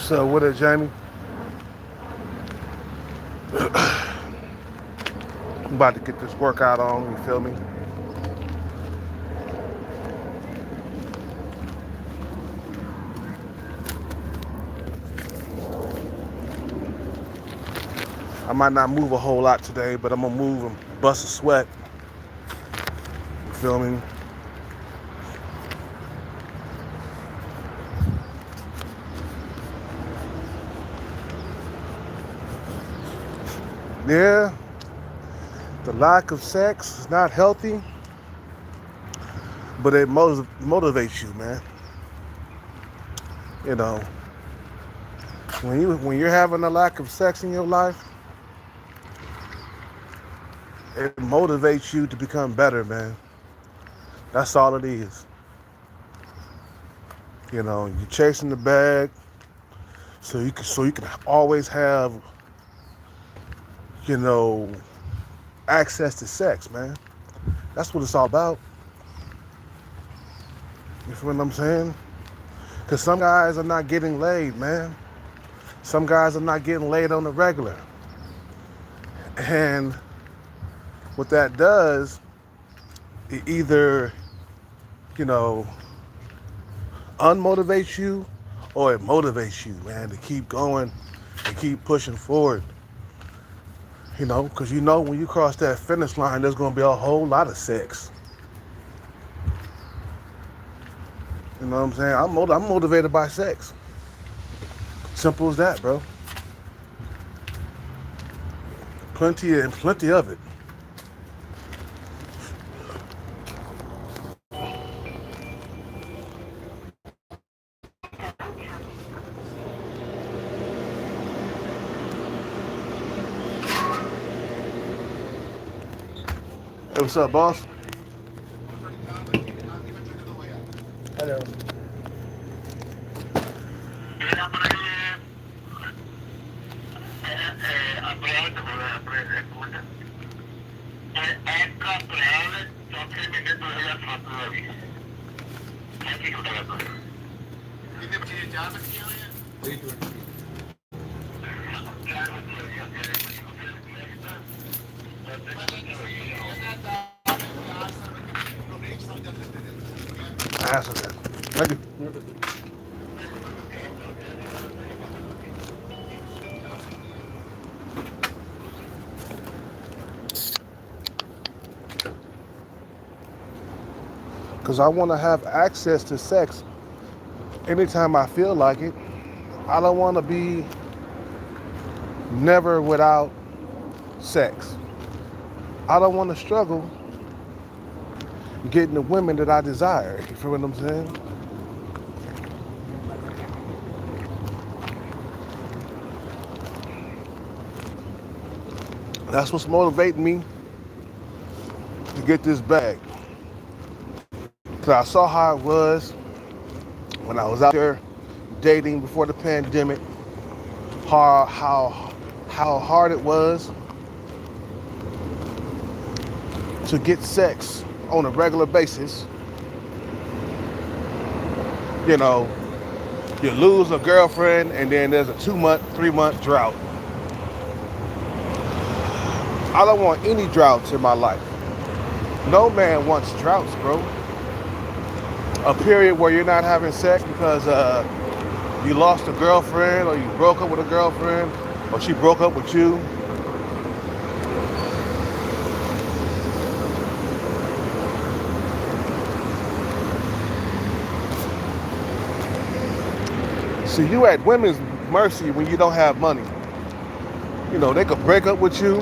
So what it, Jamie? I'm about to get this workout on, you feel me? I might not move a whole lot today, but I'm gonna move and bust a sweat. You feel me? Yeah, the lack of sex is not healthy, but it motivates you, man. You know, when you're having a lack of sex in your life, it motivates you to become better, man. That's all it is. You know, you're chasing the bag, so you can always have, you know, access to sex, man. That's what it's all about. You feel what I'm saying? Because some guys are not getting laid, man. Some guys are not getting laid on the regular. And what that does, it either, you know, unmotivates you or it motivates you, man, to keep going and keep pushing forward. You know, because you know when you cross that finish line, there's going to be a whole lot of sex. You know what I'm saying? I'm motivated by sex. Simple as that, bro. Plenty of it. Hey, what's up, boss? Hello. That's okay. Thank you. Because I want to have access to sex anytime I feel like it. I don't want to be never without sex. I don't want to struggle getting the women that I desire. You feel what I'm saying? That's what's motivating me to get this bag. Cause I saw how it was when I was out there dating before the pandemic. How hard it was to get sex on a regular basis. You know, you lose a girlfriend and then there's a 2-month, 3-month drought. I don't want any droughts in my life. No man wants droughts, bro. A period where you're not having sex because you lost a girlfriend or you broke up with a girlfriend or she broke up with you. See, you at women's mercy when you don't have money. You know, they could break up with you,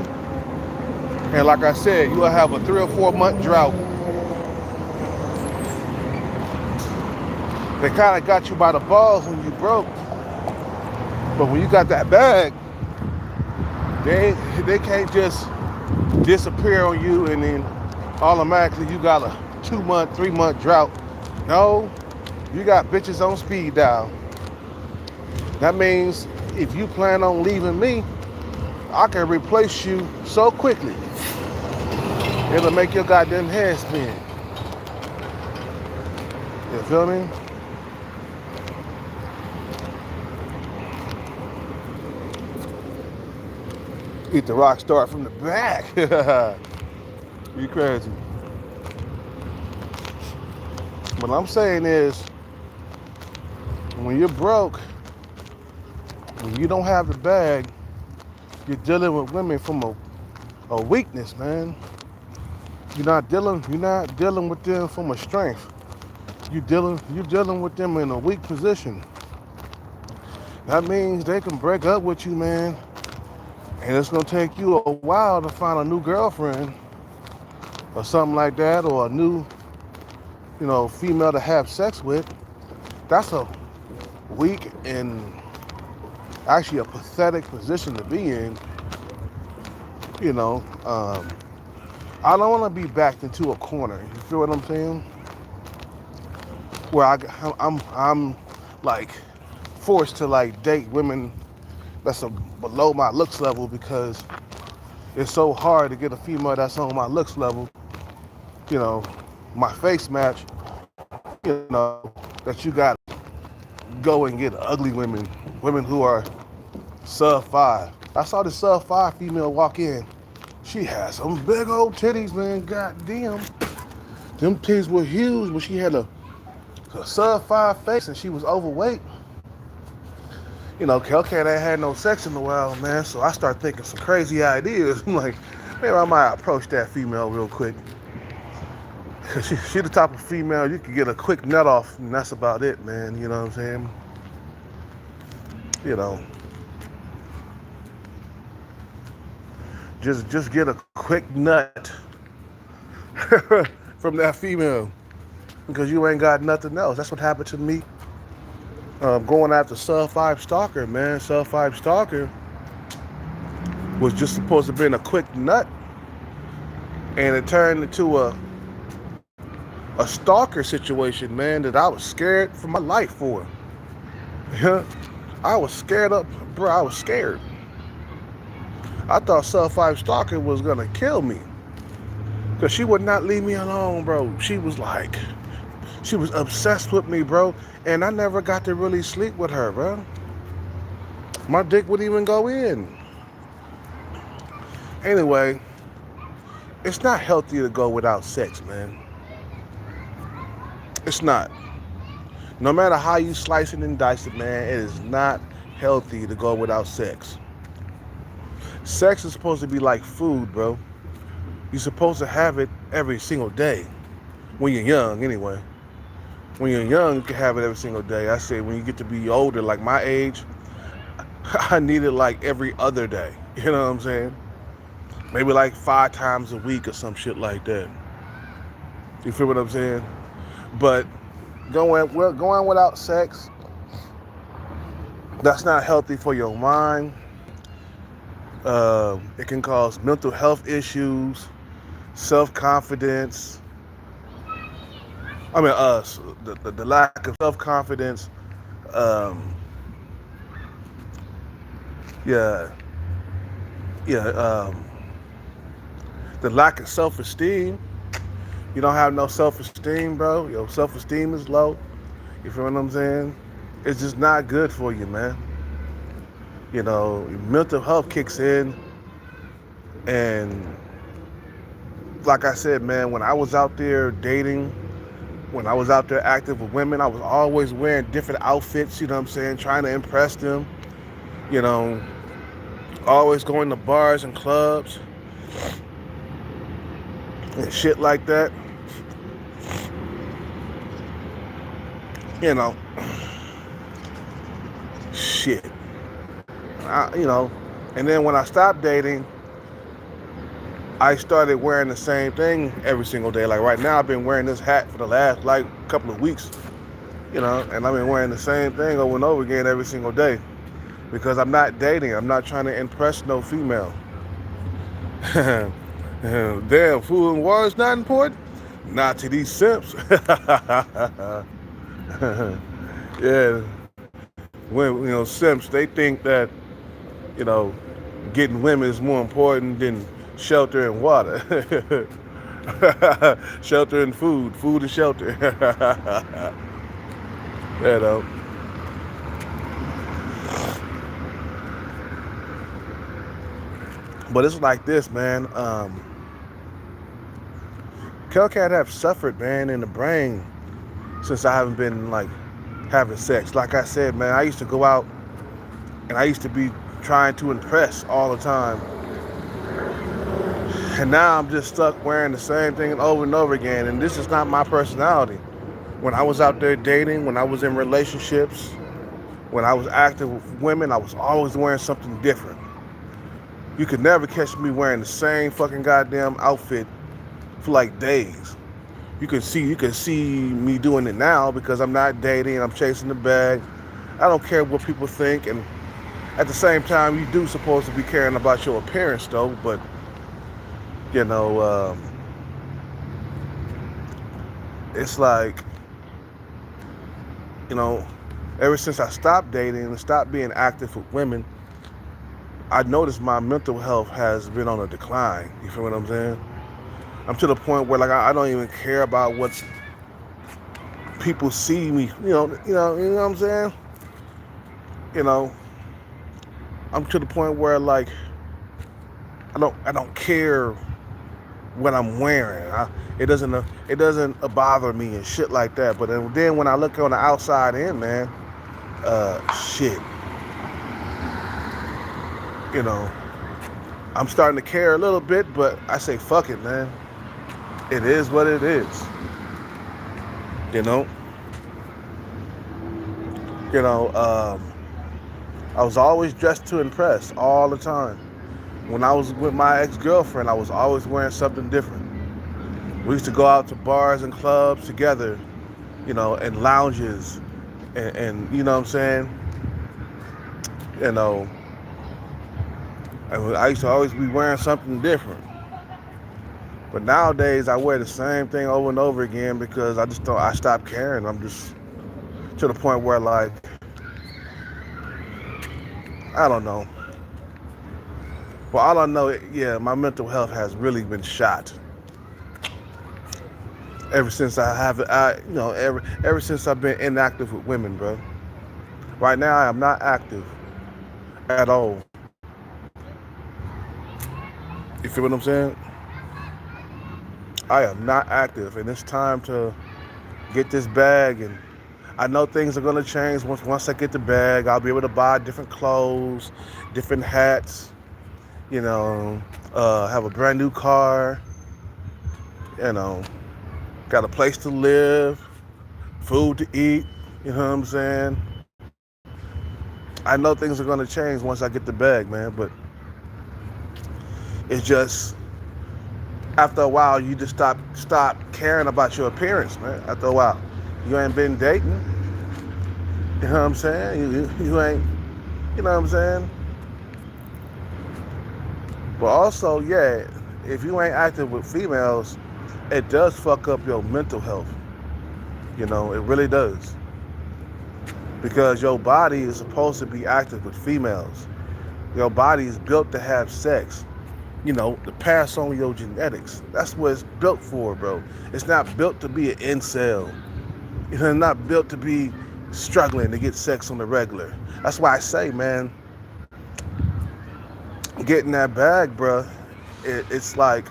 and like I said, you'll have a 3 or 4 month drought. They kind of got you by the balls when you broke, but when you got that bag, they can't just disappear on you and then automatically you got a 2-month, 3-month drought. No, you got bitches on speed dial. That means if you plan on leaving me, I can replace you so quickly. It'll make your goddamn head spin. You feel me? Eat the rock star from the back. You crazy. What I'm saying is, when you're broke, when you don't have the bag, you're dealing with women from a weakness, man. You're not dealing with them from a strength. You're dealing with them in a weak position. That means they can break up with you, man, and it's gonna take you a while to find a new girlfriend or something like that, or a new, female to have sex with. That's a weak and actually a pathetic position to be in. You know, I don't want to be backed into a corner. You feel what I'm saying? Where I'm like forced to like date women that's below my looks level because it's so hard to get a female that's on my looks level. You know, my face match. That you got to go and get ugly women who are sub 5. I saw this sub 5 female walk in. She had some big old titties, man. God damn. Them titties were huge, but she had a sub 5 face and she was overweight. Kel-Cat ain't had no sex in a while, man. So I start thinking some crazy ideas. I'm like, maybe I might approach that female real quick. Cause she the type of female you can get a quick nut off, and that's about it, man. You know what I'm saying? Just get a quick nut from that female because you ain't got nothing else. That's what happened to me. Going after sub 5 stalker, man. Sub 5 stalker was just supposed to be a quick nut, and it turned into a stalker situation, man, that I was scared for my life for. I was scared up, bro. I was scared. I thought sub 5 stalker was gonna kill me because she would not leave me alone, bro. She was obsessed with me, bro, and I never got to really sleep with her, bro. My dick wouldn't even go in. Anyway, it's not healthy to go without sex, man. It's not. No matter how you slice it and dice it, man, it is not healthy to go without sex. Sex is supposed to be like food, bro. You're supposed to have it every single day. When you're young, anyway. When you're young, you can have it every single day. I say when you get to be older, like my age, I need it like every other day. You know what I'm saying? Maybe like 5 times a week or some shit like that. You feel what I'm saying? But going without sex, that's not healthy for your mind. It can cause mental health issues, self-confidence. I mean, the lack of self-confidence. Yeah. The lack of self-esteem. You don't have no self-esteem, bro. Your self-esteem is low. You feel what I'm saying? It's just not good for you, man. Mental health kicks in. And like I said, man, when I was out there dating, when I was out there active with women, I was always wearing different outfits, you know what I'm saying? Trying to impress them. Always going to bars and clubs and shit like that. Shit. And then when I stopped dating, I started wearing the same thing every single day. Like right now, I've been wearing this hat for the last couple of weeks, and I've been wearing the same thing over and over again every single day because I'm not dating. I'm not trying to impress no female. Damn, food and water is not important? Not to these simps. Yeah. When, simps, they think that, getting women is more important than shelter and water. Shelter and food and shelter. But it's like this, man. Hellcat have suffered, man, in the brain since I haven't been like having sex. Like I said, man, I used to go out and I used to be trying to impress all the time. And now I'm just stuck wearing the same thing over and over again. And this is not my personality. When I was out there dating, when I was in relationships, when I was active with women, I was always wearing something different. You could never catch me wearing the same fucking goddamn outfit for like days. You can see me doing it now because I'm not dating, I'm chasing the bag. I don't care what people think, and at the same time you do supposed to be caring about your appearance though, but you know, it's like, you know, ever since I stopped dating and stopped being active with women, I noticed my mental health has been on a decline. You feel what I'm saying? I'm to the point where like I don't even care about what people see me. You know what I'm saying? You know, I'm to the point where like I don't care what I'm wearing. It doesn't bother me and shit like that. But then when I look on the outside in, man, shit, you know, I'm starting to care a little bit. But I say fuck it, man. It is what it is. You know. You know. I was always dressed to impress all the time. When I was with my ex-girlfriend, I was always wearing something different. We used to go out to bars and clubs together, you know, and lounges, and you know what I'm saying? You know, I used to always be wearing something different. But nowadays, I wear the same thing over and over again because I stopped caring. I'm just to the point where, like, I don't know. Well, all I know, yeah, my mental health has really been shot ever since ever since I've been inactive with women, bro. Right now, I am not active at all. You feel what I'm saying? I am not active, and it's time to get this bag. And I know things are gonna change once I get the bag. I'll be able to buy different clothes, different hats. You know, have a brand new car. You know, got a place to live, food to eat. You know what I'm saying? I know things are gonna change once I get the bag, man. But it's just after a while, you just stop caring about your appearance, man. After a while, you ain't been dating. You know what I'm saying? You ain't. You know what I'm saying? But also, yeah, if you ain't active with females, it does fuck up your mental health. You know, it really does. Because your body is supposed to be active with females. Your body is built to have sex. You know, to pass on your genetics. That's what it's built for, bro. It's not built to be an incel. It's not built to be struggling to get sex on the regular. That's why I say, man, getting that bag, bro, it's like,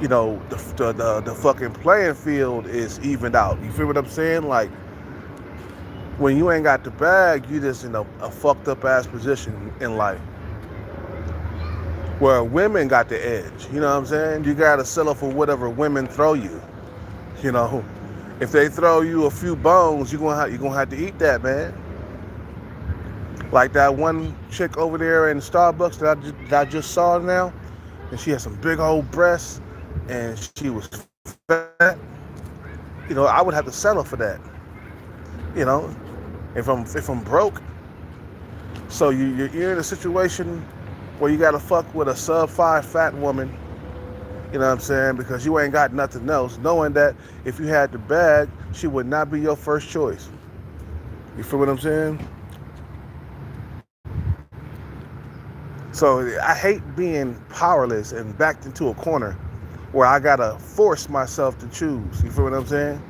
you know, the fucking playing field is evened out. You feel what I'm saying? Like, when you ain't got the bag, you just in a fucked up ass position in life. Where women got the edge, you know what I'm saying? You gotta settle for whatever women throw you. You know, if they throw you a few bones, you're gonna have to eat that, man. Like that one chick over there in Starbucks that I just saw now, and she had some big old breasts, and she was fat. You know, I would have to settle for that. You know, if I'm broke, so you're in a situation where you gotta fuck with a sub-5 fat woman. You know what I'm saying? Because you ain't got nothing else, knowing that if you had the bag, she would not be your first choice. You feel what I'm saying? So I hate being powerless and backed into a corner where I gotta force myself to choose. You feel what I'm saying?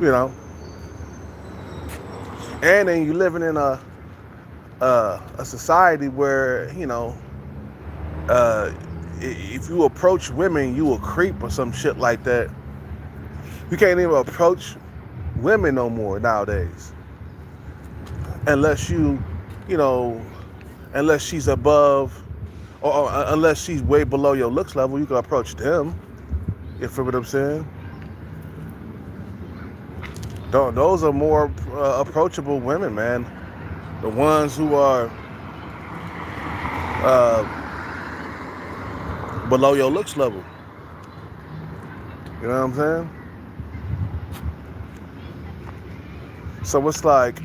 You know. And then you living in a society where, uh, if you approach women, you a creep or some shit like that. You can't even approach women no more nowadays, unless you know, unless she's above, or unless she's way below your looks level. You can approach them. You feel what I'm saying? Those are more approachable women, man. The ones who are uh, below your looks level. You know what I'm saying? So it's like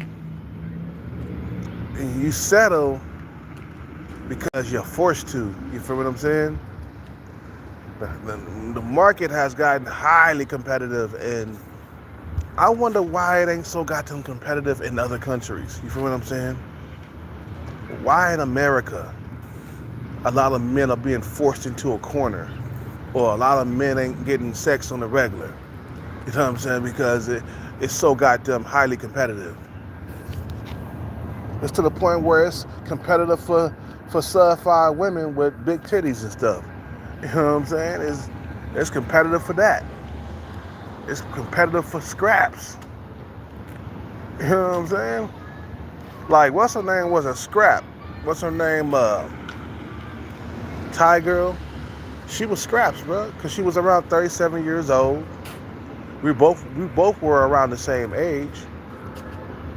you settle because you're forced to. You feel what I'm saying? The market has gotten highly competitive, and I wonder why it ain't so goddamn competitive in other countries. You feel what I'm saying? Why in America a lot of men are being forced into a corner, or a lot of men ain't getting sex on the regular? You know what I'm saying? Because it's so goddamn highly competitive. It's to the point where it's competitive for certified women with big titties and stuff. You know what I'm saying? It's competitive for that. It's competitive for scraps. You know what I'm saying? Like, what's her name was a scrap? What's her name? Thai girl. She was scraps, bro, because she was around 37 years old. We both were around the same age.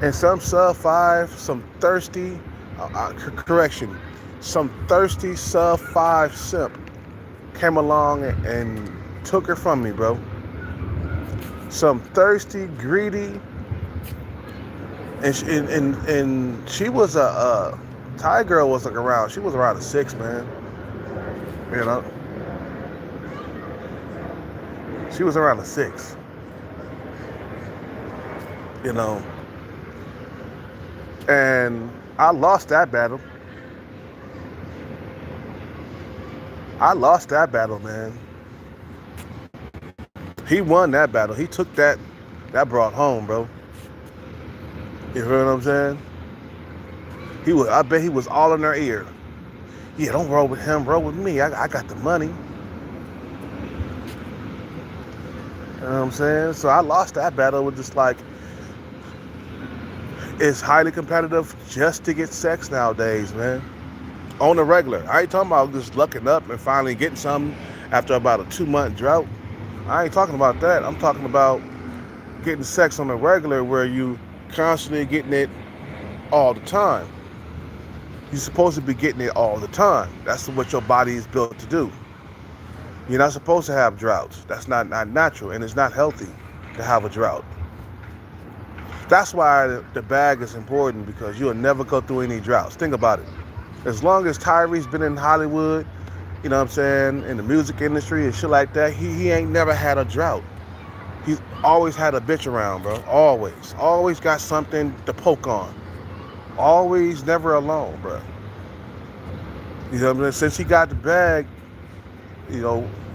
And some sub five, some thirsty, correction, some thirsty sub five simp came along and took her from me, bro. Some thirsty, greedy, and she was a Thai girl was like around. She was around a 6, man. You know, she was around a 6. You know, and I lost that battle. I lost that battle, man. He won that battle. He took that brought home, bro. You hear what I'm saying? I bet he was all in her ear. Yeah, don't roll with him, roll with me. I got the money. You know what I'm saying? So I lost that battle with just like, it's highly competitive just to get sex nowadays, man. On the regular. I ain't talking about just lucking up and finally getting something after about a 2-month drought. I ain't talking about that. I'm talking about getting sex on the regular where you constantly getting it all the time. You're supposed to be getting it all the time. That's what your body is built to do. You're not supposed to have droughts. That's not natural, and it's not healthy to have a drought. That's why the bag is important, because you'll never go through any droughts. Think about it. As long as Tyree's been in Hollywood, you know what I'm saying, in the music industry and shit like that, he ain't never had a drought. He's always had a bitch around, bro. Always. Always got something to poke on. Always never alone, bro. You know what I'm saying? Since he got the bag,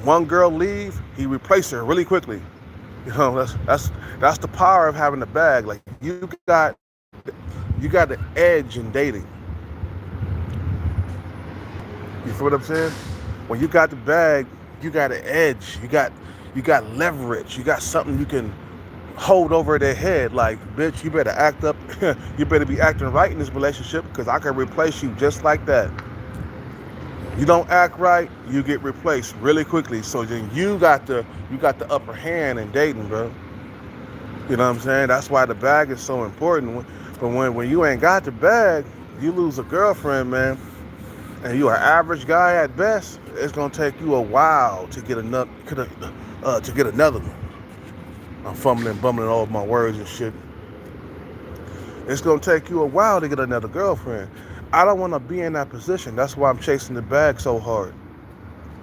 one girl leave, he replaced her really quickly. That's the power of having the bag. Like, you got the edge in dating. You feel what I'm saying? When you got the bag, you got an edge. You got leverage. You got something you can hold over their head. Like, bitch, you better act up. You better be acting right in this relationship, because I can replace you just like that. You don't act right, you get replaced really quickly. So then you got the upper hand in dating, bro. You know what I'm saying? That's why the bag is so important. But when you ain't got the bag, you lose a girlfriend, man, and you're an average guy at best, it's gonna take you a while to get another one. I'm fumbling, bumbling all of my words and shit. It's gonna take you a while to get another girlfriend. I don't want to be in that position. That's why I'm chasing the bag so hard.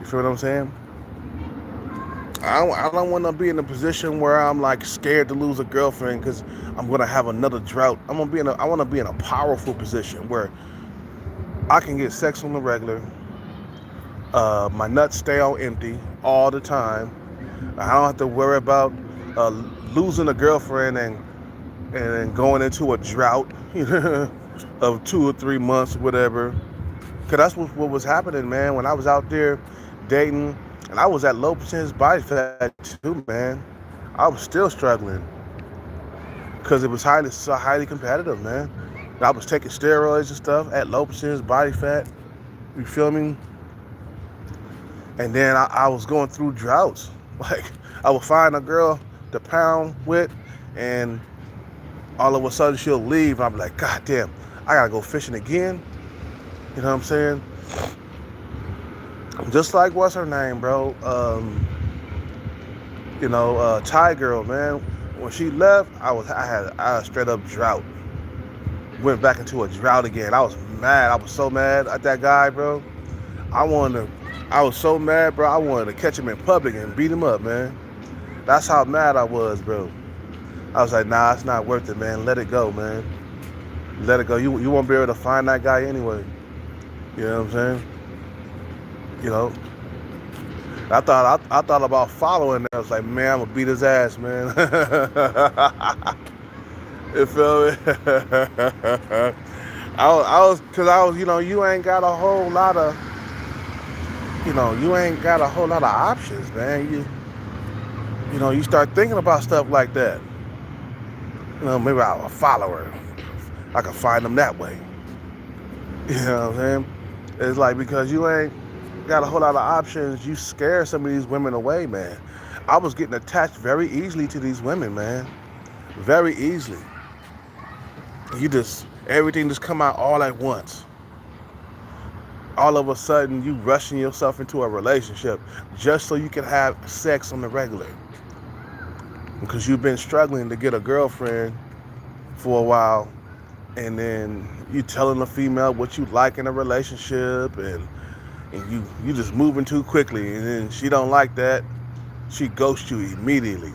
You feel what I'm saying? I don't want to be in a position where I'm like scared to lose a girlfriend because I'm gonna have another drought. I want to be in a powerful position where I can get sex on the regular. My nuts stay on empty all the time. I don't have to worry about losing a girlfriend and and then going into a drought of 2 or 3 months, whatever. Cause that's what was happening, man. When I was out there dating, and I was at low percentage body fat too, man. I was still struggling because it was highly competitive, man. And I was taking steroids and stuff at low percentage body fat. You feel me? And then I was going through droughts. Like I would find a girl to pound with, and all of a sudden she'll leave, and I'm like, God damn, I gotta go fishing again. You know what I'm saying? Just like what's her name, bro? Thai girl, man. When she left, I had a straight up drought. Went back into a drought again. I was mad. I was so mad at that guy, bro. I was so mad, bro. I wanted to catch him in public and beat him up, man. That's how mad I was, bro. I was like, nah, it's not worth it, man. Let it go, man. Let it go. You won't be able to find that guy anyway. You know what I'm saying? You know. I thought about following him. I was like, man, I'm gonna beat his ass, man. You feel me? You ain't got a whole lot of, options, man. You start thinking about stuff like that. Maybe I'll follow her. I can find them that way. You know what I'm saying? It's like, because you ain't got a whole lot of options, you scare some of these women away, man. I was getting attached very easily to these women, man. Very easily. Everything just come out all at once. All of a sudden, you rushing yourself into a relationship just so you can have sex on the regular. Because you've been struggling to get a girlfriend for a while, and then you telling the female what you like in a relationship, and you just moving too quickly, and then she don't like that. She ghosts you immediately.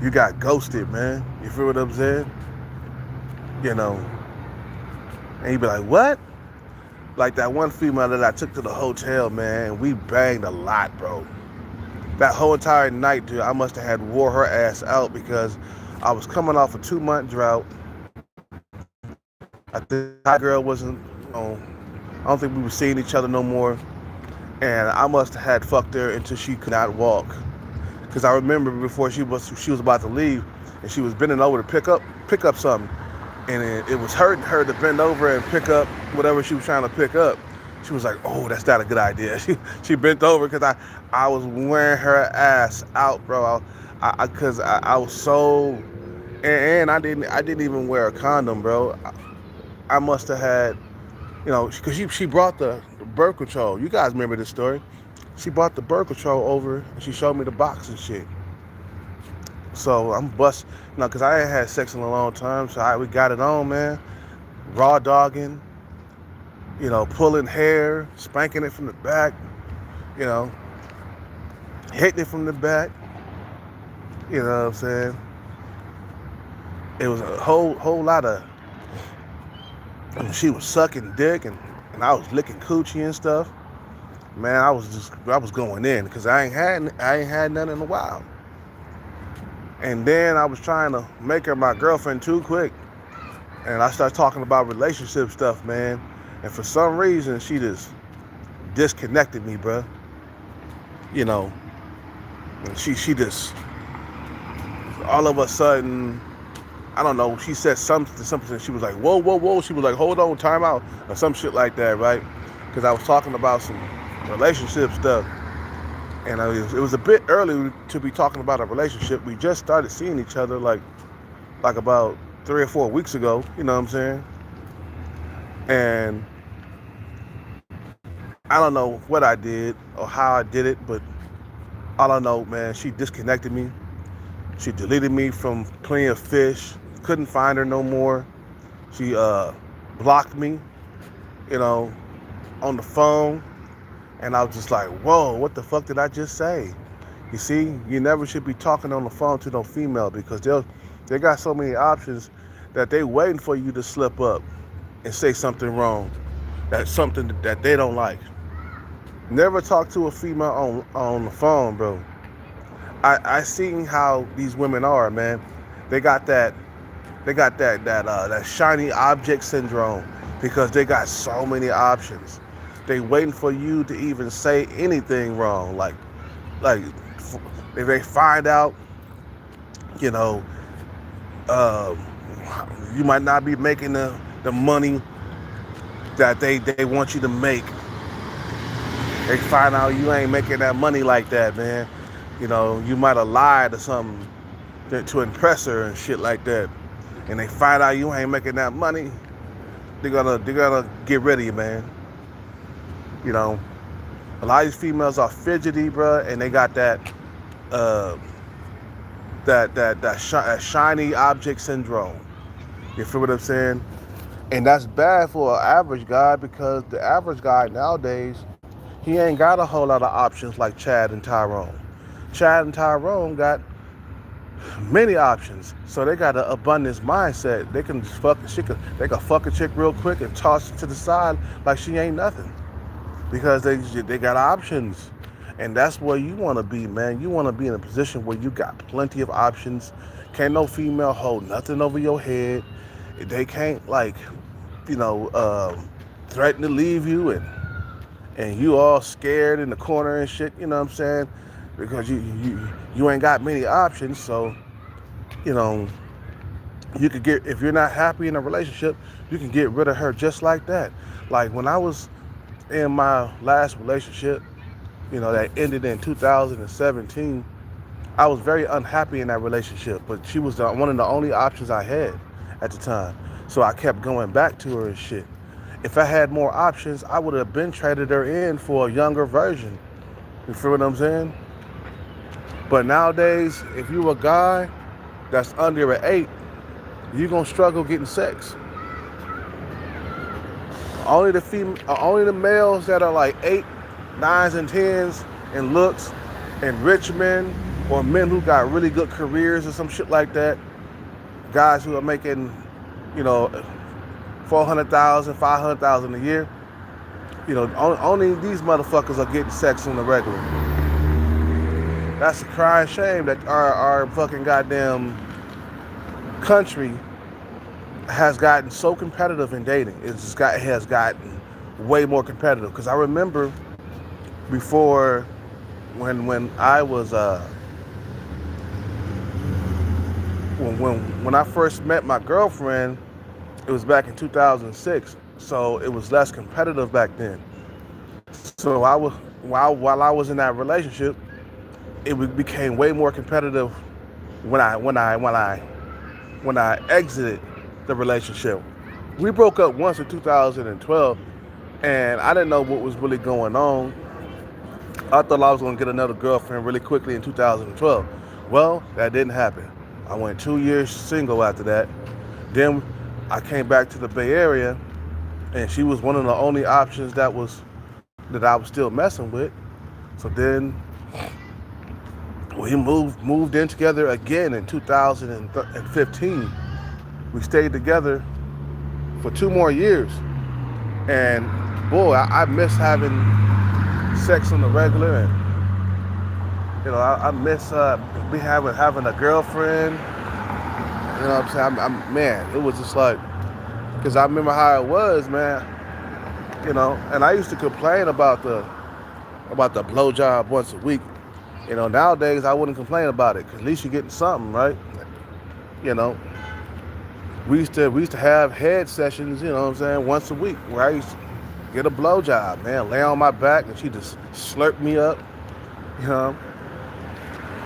You got ghosted, man. You feel what I'm saying? And you be like, what? Like that one female that I took to the hotel, man, we banged a lot, bro. That whole entire night, dude, I must have had wore her ass out because I was coming off a 2-month drought. I think that girl wasn't, I don't think we were seeing each other no more. And I must have had fucked her until she could not walk. Because I remember before she was about to leave, and she was bending over to pick up something. And it was hurting her to bend over and pick up whatever she was trying to pick up. She was like, oh, that's not a good idea. She bent over because I was wearing her ass out, bro. Because I was so, and I didn't even wear a condom, bro. I must have had, because she brought the birth control. You guys remember this story? She brought the birth control over, and she showed me the box and shit. So I'm bust, because I ain't had sex in a long time, so we got it on, man. Raw dogging, pulling hair, spanking it from the back, hitting it from the back. You know what I'm saying? It was a whole lot of, she was sucking dick, and I was licking coochie and stuff. Man, I was going in because I ain't had none in a while. And then I was trying to make her my girlfriend too quick. And I started talking about relationship stuff, man. And for some reason, she just disconnected me, bro. And she just, all of a sudden, I don't know, she said something. She was like, whoa, whoa, whoa. She was like, hold on, time out, or some shit like that, right? Because I was talking about some relationship stuff. And it was a bit early to be talking about a relationship. We just started seeing each other like about 3 or 4 weeks ago. You know what I'm saying? And I don't know what I did or how I did it, but all I know, man, she disconnected me. She deleted me from Plenty of Fish. Couldn't find her no more. She blocked me, on the phone. And I was just like, whoa, what the fuck did I just say? You see, you never should be talking on the phone to no female because they got so many options that they waiting for you to slip up and say something wrong. That's something that they don't like. Never talk to a female on the phone, bro. I seen how these women are, man. They got that that shiny object syndrome because they got so many options. They waiting for you to even say anything wrong. Like if they find out, you know, uh, you might not be making the money that they want you to make. They find out you ain't making that money like that, man. You know, you might have lied or something to impress her and shit like that. And they find out you ain't making that money, they're gonna get rid of you, man. You know, a lot of these females are fidgety, bruh, and they got uh, that shiny object syndrome. You feel what I'm saying? And that's bad for an average guy because the average guy nowadays, he ain't got a whole lot of options like Chad and Tyrone. Chad and Tyrone got many options, so they got an abundance mindset. They can they can fuck a chick real quick and toss it to the side like she ain't nothing because they got options, and that's where you want to be, man. You want to be in a position where you got plenty of options. Can't no female hold nothing over your head. They can't threaten to leave you and you all scared in the corner and shit. You know what I'm saying? Because you ain't got many options, so you know you could get, if you're not happy in a relationship, you can get rid of her just like that. Like when I was in my last relationship, that ended in 2017, I was very unhappy in that relationship, but she was one of the only options I had at the time. So I kept going back to her and shit. If I had more options, I would have been traded her in for a younger version. You feel what I'm saying? But nowadays, if you a guy that's under an 8, you're gonna struggle getting sex. Only the males that are like 8, 9s, and 10s in looks, and rich men or men who got really good careers or some shit like that, guys who are making, 400,000, 500,000 a year, only these motherfuckers are getting sex on the regular. That's a crying shame that our fucking goddamn country has gotten so competitive in dating. It has gotten way more competitive. Because I remember before, when I was when I first met my girlfriend, it was back in 2006. So it was less competitive back then. So while I was in that relationship, it became way more competitive when I exited the relationship. We broke up once in 2012, and I didn't know what was really going on. I thought I was going to get another girlfriend really quickly in 2012. Well, that didn't happen. I went 2 years single after that. Then I came back to the Bay Area, and she was one of the only options that I was still messing with. So then we moved in together again in 2015. We stayed together for 2 more years. And boy, I miss having sex on the regular, and I miss having a girlfriend. You know what I'm saying? Man, it was just like, because I remember how it was, man. And I used to complain about the blowjob once a week. Nowadays I wouldn't complain about it, because at least you're getting something, right? We used to have head sessions, once a week, where I used to get a blowjob, man, lay on my back and she just slurped me up.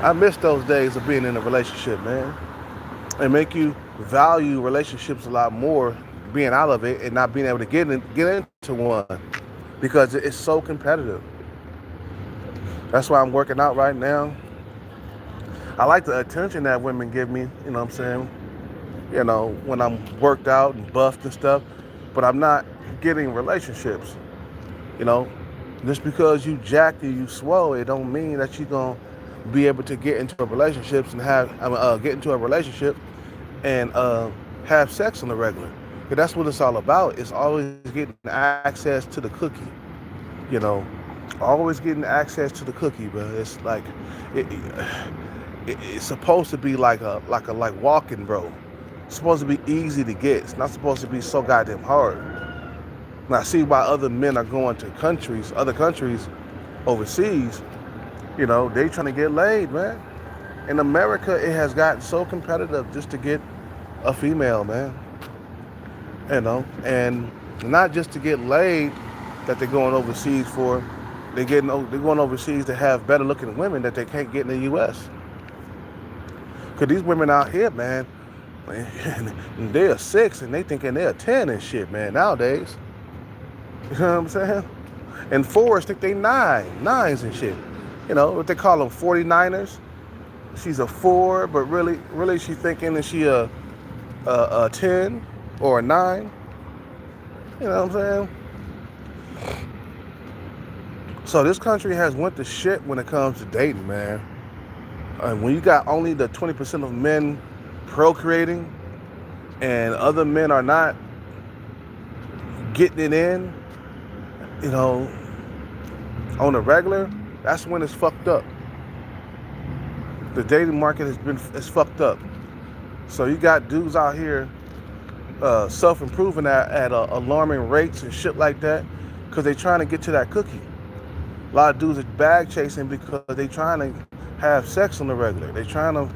I miss those days of being in a relationship, man. And make you value relationships a lot more, being out of it and not being able to get into one, because it's so competitive. That's why I'm working out right now. I like the attention that women give me, you know what I'm saying? When I'm worked out and buffed and stuff, but I'm not getting relationships. Just because you jacked or you swole, it don't mean that you're gonna be able to get into a relationship and have sex on the regular. Because that's what it's all about. It's always getting access to the cookie. Always getting access to the cookie, but it's like it's supposed to be like walking, bro. It's supposed to be easy to get. It's not supposed to be so goddamn hard. And I see why other men are going to other countries, overseas. They trying to get laid, man. In America, it has gotten so competitive just to get a female, man. And not just to get laid that they're going overseas for. They're going overseas to have better looking women that they can't get in the U.S. Because these women out here, man, they're 6 and they thinking they're 10 and shit, man, nowadays. You know what I'm saying? And 4s think they 9s and shit. What they call them, 49ers. She's a 4, but really she's thinking that she a 10 or a 9. You know what I'm saying? So this country has went to shit when it comes to dating, man. And when you got only the 20% of men procreating and other men are not getting it in, on the regular, that's when it's fucked up. The dating market is fucked up. So you got dudes out here self-improving at alarming rates and shit like that because they trying to get to that cookie. A lot of dudes are bag chasing because they trying to have sex on the regular. They trying to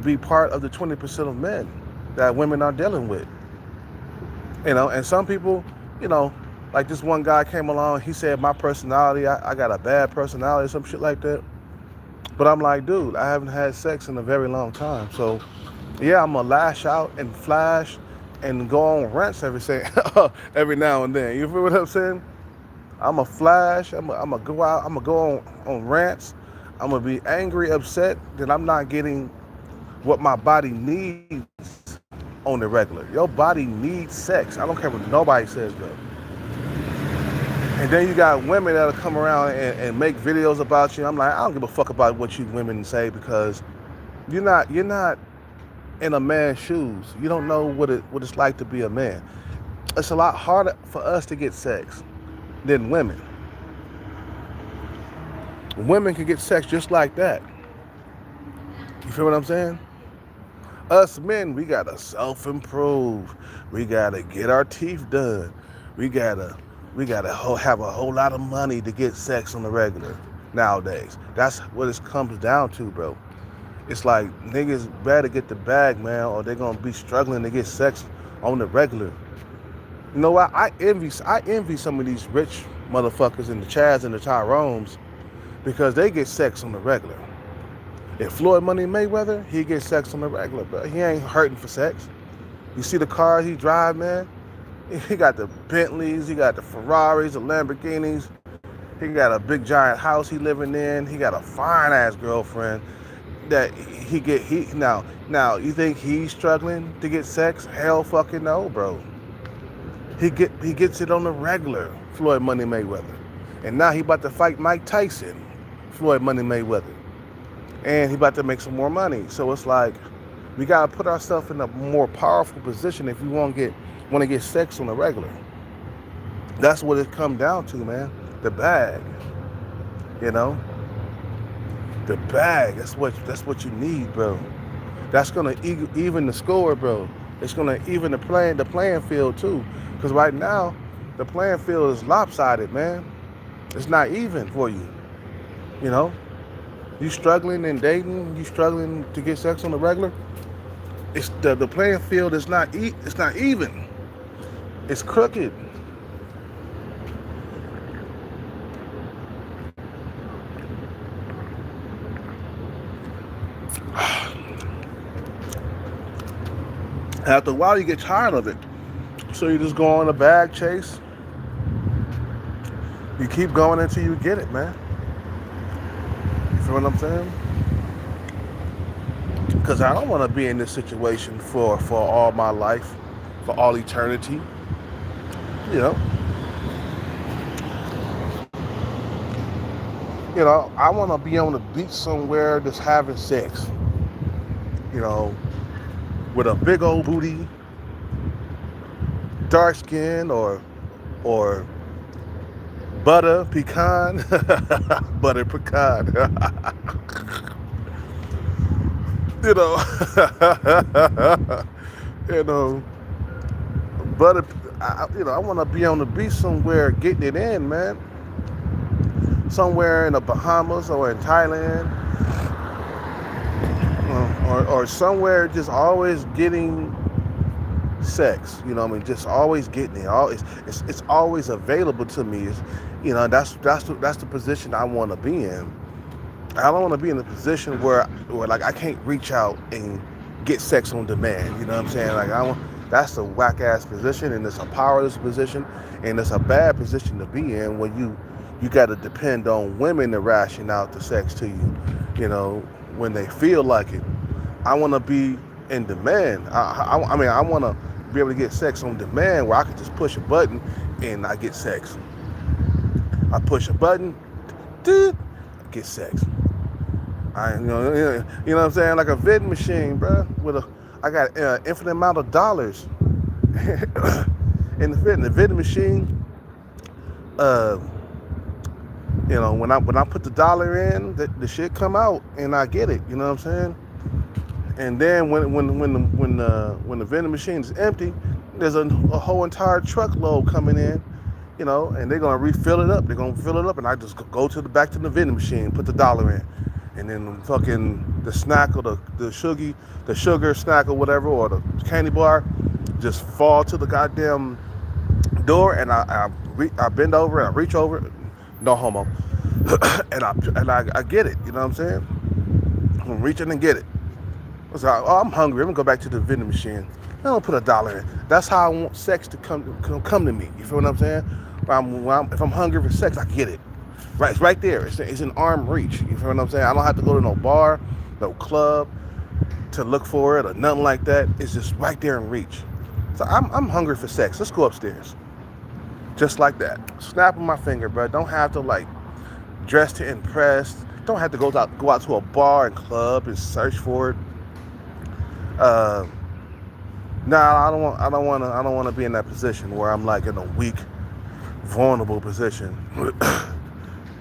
be part of the 20% of men that women are dealing with. And some people, like this one guy came along, he said my personality, I got a bad personality, some shit like that. But I'm like, dude, I haven't had sex in a very long time. So, yeah, I'm going to lash out and flash and go on rants every now and then. You feel what I'm saying? I'm going to flash. I'm going to go out. I'm going to go on rants. I'm going to be angry, upset that I'm not getting what my body needs on the regular. Your body needs sex. I don't care what nobody says, though. And then you got women that'll come around and make videos about you. I'm like, I don't give a fuck about what you women say because you're not in a man's shoes. You don't know what it's like to be a man. It's a lot harder for us to get sex than women. Women can get sex just like that. You feel what I'm saying? Us men, we gotta self-improve. We gotta get our teeth done. We gotta have a whole lot of money to get sex on the regular nowadays. That's what it comes down to, bro. It's like niggas better get the bag, man, or they're gonna be struggling to get sex on the regular. You know what? I envy some of these rich motherfuckers and the Chads and the Tyrones because they get sex on the regular. If Floyd Money Mayweather, he gets sex on the regular, but he ain't hurting for sex. You see the cars he drive, man? He got the Bentleys, he got the Ferraris, the Lamborghinis. He got a big giant house he living in. He got a fine ass girlfriend that now you think he's struggling to get sex? Hell fucking no, bro. He gets it on the regular, Floyd Money Mayweather. And now he about to fight Mike Tyson, Floyd Money Mayweather. And he about to make some more money. So it's like we gotta put ourselves in a more powerful position if we want to get sex on the regular. That's what it come down to, man. The bag. The bag. That's what you need, bro. That's gonna even the score, bro. It's gonna even the playing field too. Because right now, the playing field is lopsided, man. It's not even for you. You struggling in dating, you struggling to get sex on the regular. It's the playing field is not it's not even. It's crooked. After a while, you get tired of it. So you just go on a bag chase. You keep going until you get it, man. You feel what I'm saying? Because I don't want to be in this situation for all my life, for all eternity. I want to be on the beach somewhere just having sex. With a big old booty, dark skin or butter pecan, butter pecan. You know, you know, but I want to be on the beach somewhere, getting it in, man. Somewhere in the Bahamas or in Thailand, or somewhere just always getting sex. You know what I mean? Just always getting it. It's always available to me. That's the position I want to be in. I don't want to be in a position where like I can't reach out and get sex on demand. You know what I'm saying? Like that's a whack ass position, and it's a powerless position, and it's a bad position to be in when you got to depend on women to ration out the sex to you. You know, when they feel like it. I want to be in demand. I mean, I want to be able to get sex on demand where I can just push a button and I get sex. I push a button, I get sex. You know what I'm saying? Like a vending machine, bro. I got an infinite amount of dollars in the vending machine. When I put the dollar in, the shit come out and I get it. You know what I'm saying? And then when the vending machine is empty, there's a whole entire truckload coming in, you know, and they're gonna refill it up. They're gonna fill it up, and I just go back to the vending machine, put the dollar in, and then fucking the snack or the sugar snack or whatever, or the candy bar, just fall to the goddamn door, and I bend over and I reach over, no homo, and I get it. You know what I'm saying? I'm reaching and get it. So, I'm hungry. I'm gonna go back to the vending machine. I don't put a dollar in. That's how I want sex to come to me. You feel what I'm saying? If I'm hungry for sex, I get it. Right, it's right there. It's in arm reach. You feel what I'm saying? I don't have to go to no bar, no club to look for it or nothing like that. It's just right there in reach. So I'm hungry for sex. Let's go upstairs. Just like that. Snap of my finger, bro. Don't have to like dress to impress. Don't have to go out to a bar and club and search for it. I don't want to be in that position where I'm like in a weak, vulnerable position.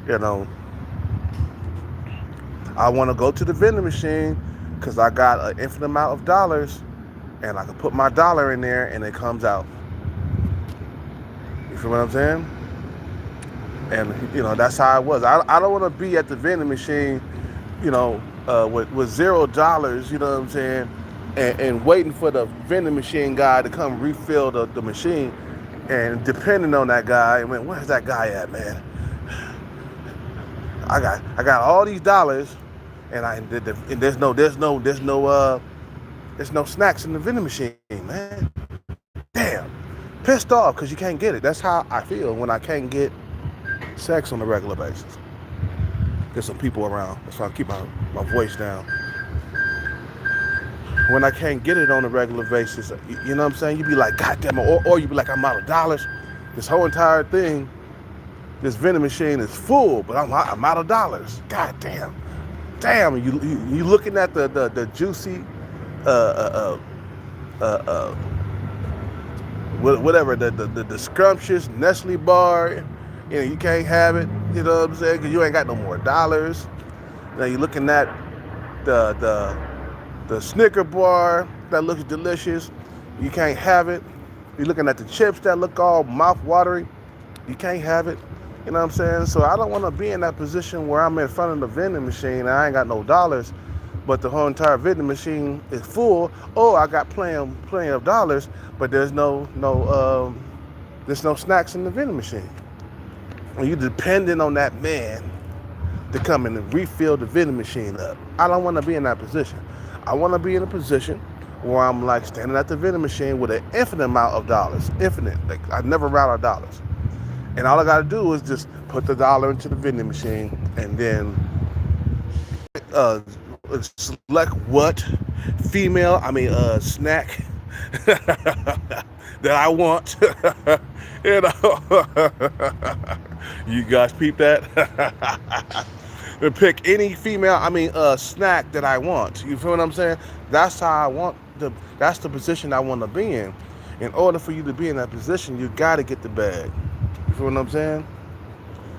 You know, I want to go to the vending machine because I got an infinite amount of dollars, and I can put my dollar in there and it comes out. You feel what I'm saying? And you know, that's how it was. I don't want to be at the vending machine, you know, with $0. You know what I'm saying? And waiting for the vending machine guy to come refill the machine, and depending on that guy, man, where's that guy at, man? I got all these dollars, and there's no snacks in the vending machine, man. Damn, pissed off because you can't get it. That's how I feel when I can't get sex on a regular basis. There's some people around, that's why I keep my voice down. When I can't get it on a regular basis, you know what I'm saying? You be like, God damn it, or you be like, I'm out of dollars. This whole entire thing, this vending machine is full, but I'm out of dollars. God damn. Damn, you looking at the juicy, whatever, the scrumptious Nestle bar, you know, you can't have it, you know what I'm saying? Because you ain't got no more dollars. Now you're looking at the Snicker bar that looks delicious. You can't have it. You're looking at the chips that look all mouth-watering. You can't have it. You know what I'm saying? So I don't want to be in that position where I'm in front of the vending machine and I ain't got no dollars, but the whole entire vending machine is full. Oh, I got plenty of dollars, but there's no snacks in the vending machine. And you depending on that man to come in and refill the vending machine up. I don't want to be in that position. I want to be in a position where I'm like standing at the vending machine with an infinite amount of dollars. Infinite. Like I never ran out of dollars. And all I got to do is just put the dollar into the vending machine and then select what snack that I want. You know, you guys peep that? And pick any snack that I want. You feel what I'm saying? That's how that's the position I want to be in. In order for you to be in that position, you got to get the bag. You feel what I'm saying?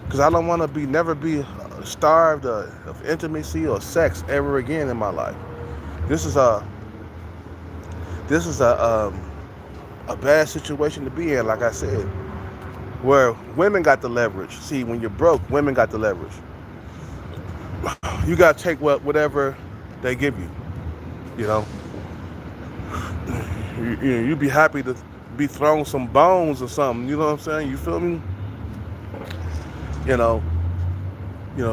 Because I don't want to never be starved of intimacy or sex ever again in my life. This is a bad situation to be in, like I said, where women got the leverage. See, when you're broke, women got the leverage. You got to take whatever they give you. You know, you be happy to be thrown some bones or something. You know what I'm saying? You feel me? You know,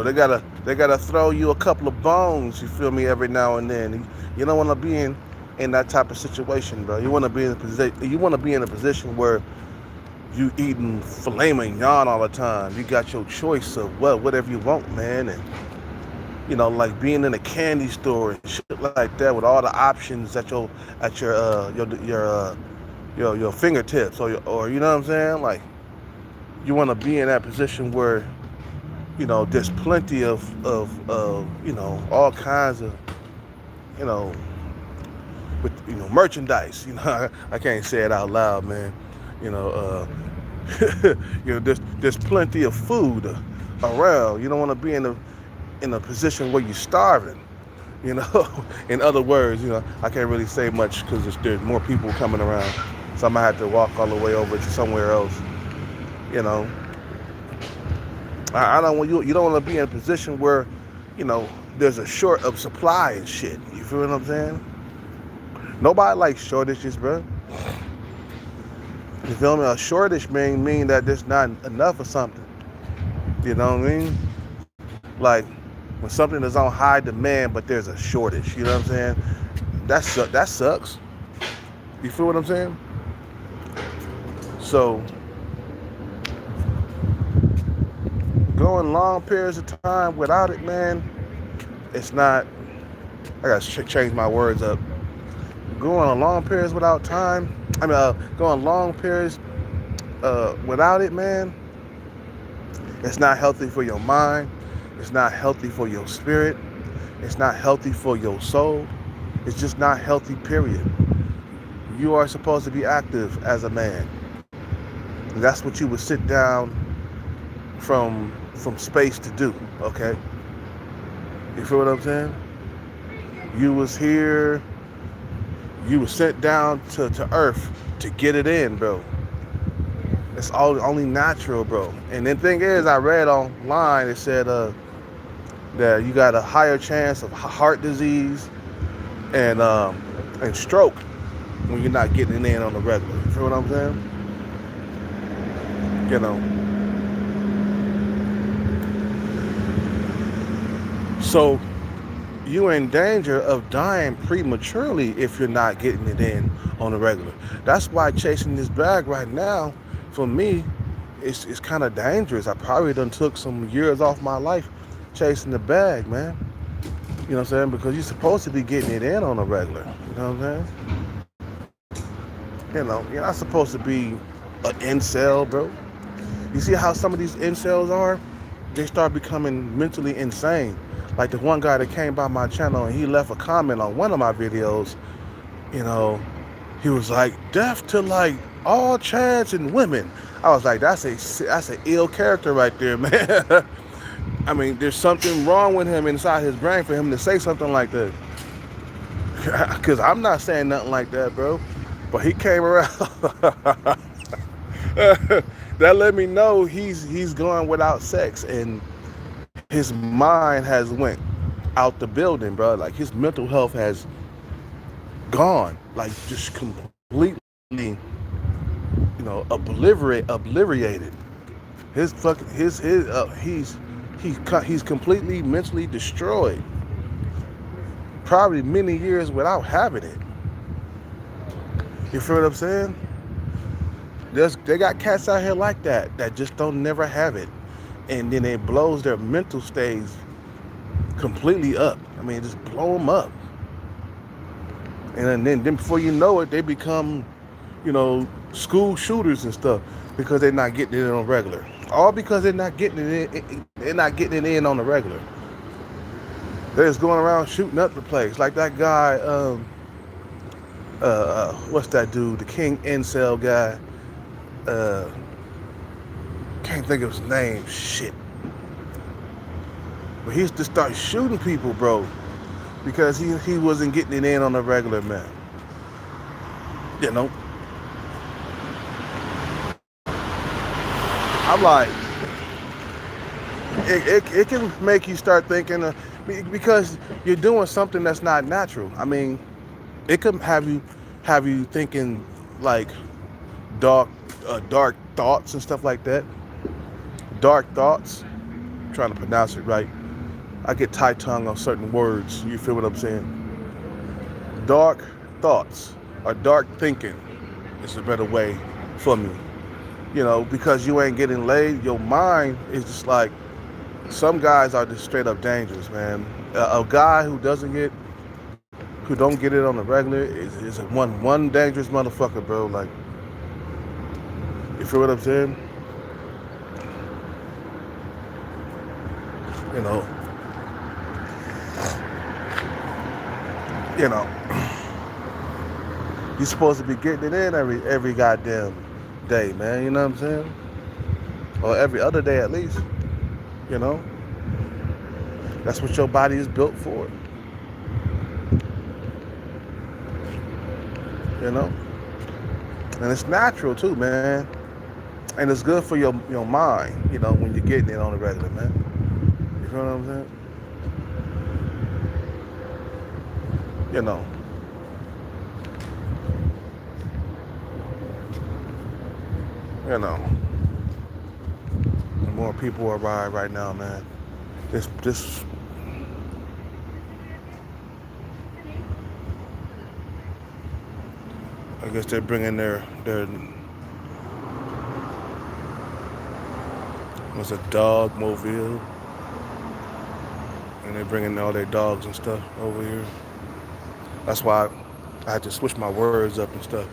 they gotta throw you a couple of bones. You feel me? Every now and then. You don't want to be in that type of situation, bro. You want to be in a position. You want to be in a position where you eating filet mignon all the time. You got your choice of whatever you want, man, and like being in a candy store and shit like that with all the options at your fingertips, or you know what I'm saying? Like, you want to be in that position where there's plenty of all kinds of with merchandise. I can't say it out loud, man. you know there's plenty of food around. You don't want to be in a position where you're starving. In other words, I can't really say much because there's more people coming around, so I might have to walk all the way over to somewhere else. I don't want you don't want to be in a position where there's a short of supply and shit. You feel what I'm saying? Nobody likes shortages, bro. You feel me? A shortage mean that there's not enough of something. You know what I mean? Like when something is on high demand but there's a shortage. You know what I'm saying? That sucks. You feel what I'm saying? So going long periods of time without it, man, it's not. I gotta change my words up. Going on long periods without time. Going long periods without it, man. It's not healthy for your mind. It's not healthy for your spirit. It's not healthy for your soul. It's just not healthy, period. You are supposed to be active as a man. And that's what you would sit down from space to do, okay? You feel what I'm saying? You was here, you was sent down to Earth to get it in, bro. It's only natural, bro. And the thing is, I read online, it said that you got a higher chance of heart disease and stroke when you're not getting it in on the regular. You feel what I'm saying? So you're in danger of dying prematurely if you're not getting it in on the regular. That's why chasing this bag right now, for me, it's kind of dangerous. I probably done took some years off my life chasing the bag, man. You know what I'm saying? Because you're supposed to be getting it in on the regular. You know what I'm saying? You're not supposed to be an incel, bro. You see how some of these incels are? They start becoming mentally insane. Like the one guy that came by my channel and he left a comment on one of my videos. He was like, death to like all trans and women. I was like, that's an ill character right there, man. I mean, there's something wrong with him inside his brain for him to say something like that. Because I'm not saying nothing like that, bro. But he came around. That let me know he's going without sex, and his mind has went out the building, bro. Like his mental health has gone, like just completely, obliterated. He's completely mentally destroyed. Probably many years without having it. You feel what I'm saying? They got cats out here like that just don't never have it. And then it blows their mental states completely up. I mean, just blow them up. And then before you know it, they become, school shooters and stuff because they're not getting it on regular. All because they're not getting it in, on the regular. They're just going around shooting up the place. Like that guy, what's that dude? The King Incel guy. Can't think of his name. Shit. But he used to start shooting people, bro. because he wasn't getting it in on the regular, man. You know, I'm like, it can make you start thinking because you're doing something that's not natural. I mean, it could have you thinking like dark dark thoughts and stuff like that. Dark thoughts. I'm trying to pronounce it right. I get tight tongue on certain words. You feel what I'm saying? Dark thoughts or dark thinking is a better way for me. Because you ain't getting laid, your mind is just like some guys are just straight up dangerous, man. A guy who don't get it on the regular is a one dangerous motherfucker, bro. Like, you feel what I'm saying? You know, you know, you're supposed to be getting it in every goddamn day, man. You know what I'm saying? Or every other day at least. You know, that's what your body is built for. You know, and it's natural too, man. And it's good for your mind. When you're getting it on the regular, man. You feel what I'm saying? You know. You know. The more people arrive right now, man. This I guess they're bringing their was a dog mobile, and they're bringing all their dogs and stuff over here. That's why I had to switch my words up and stuff.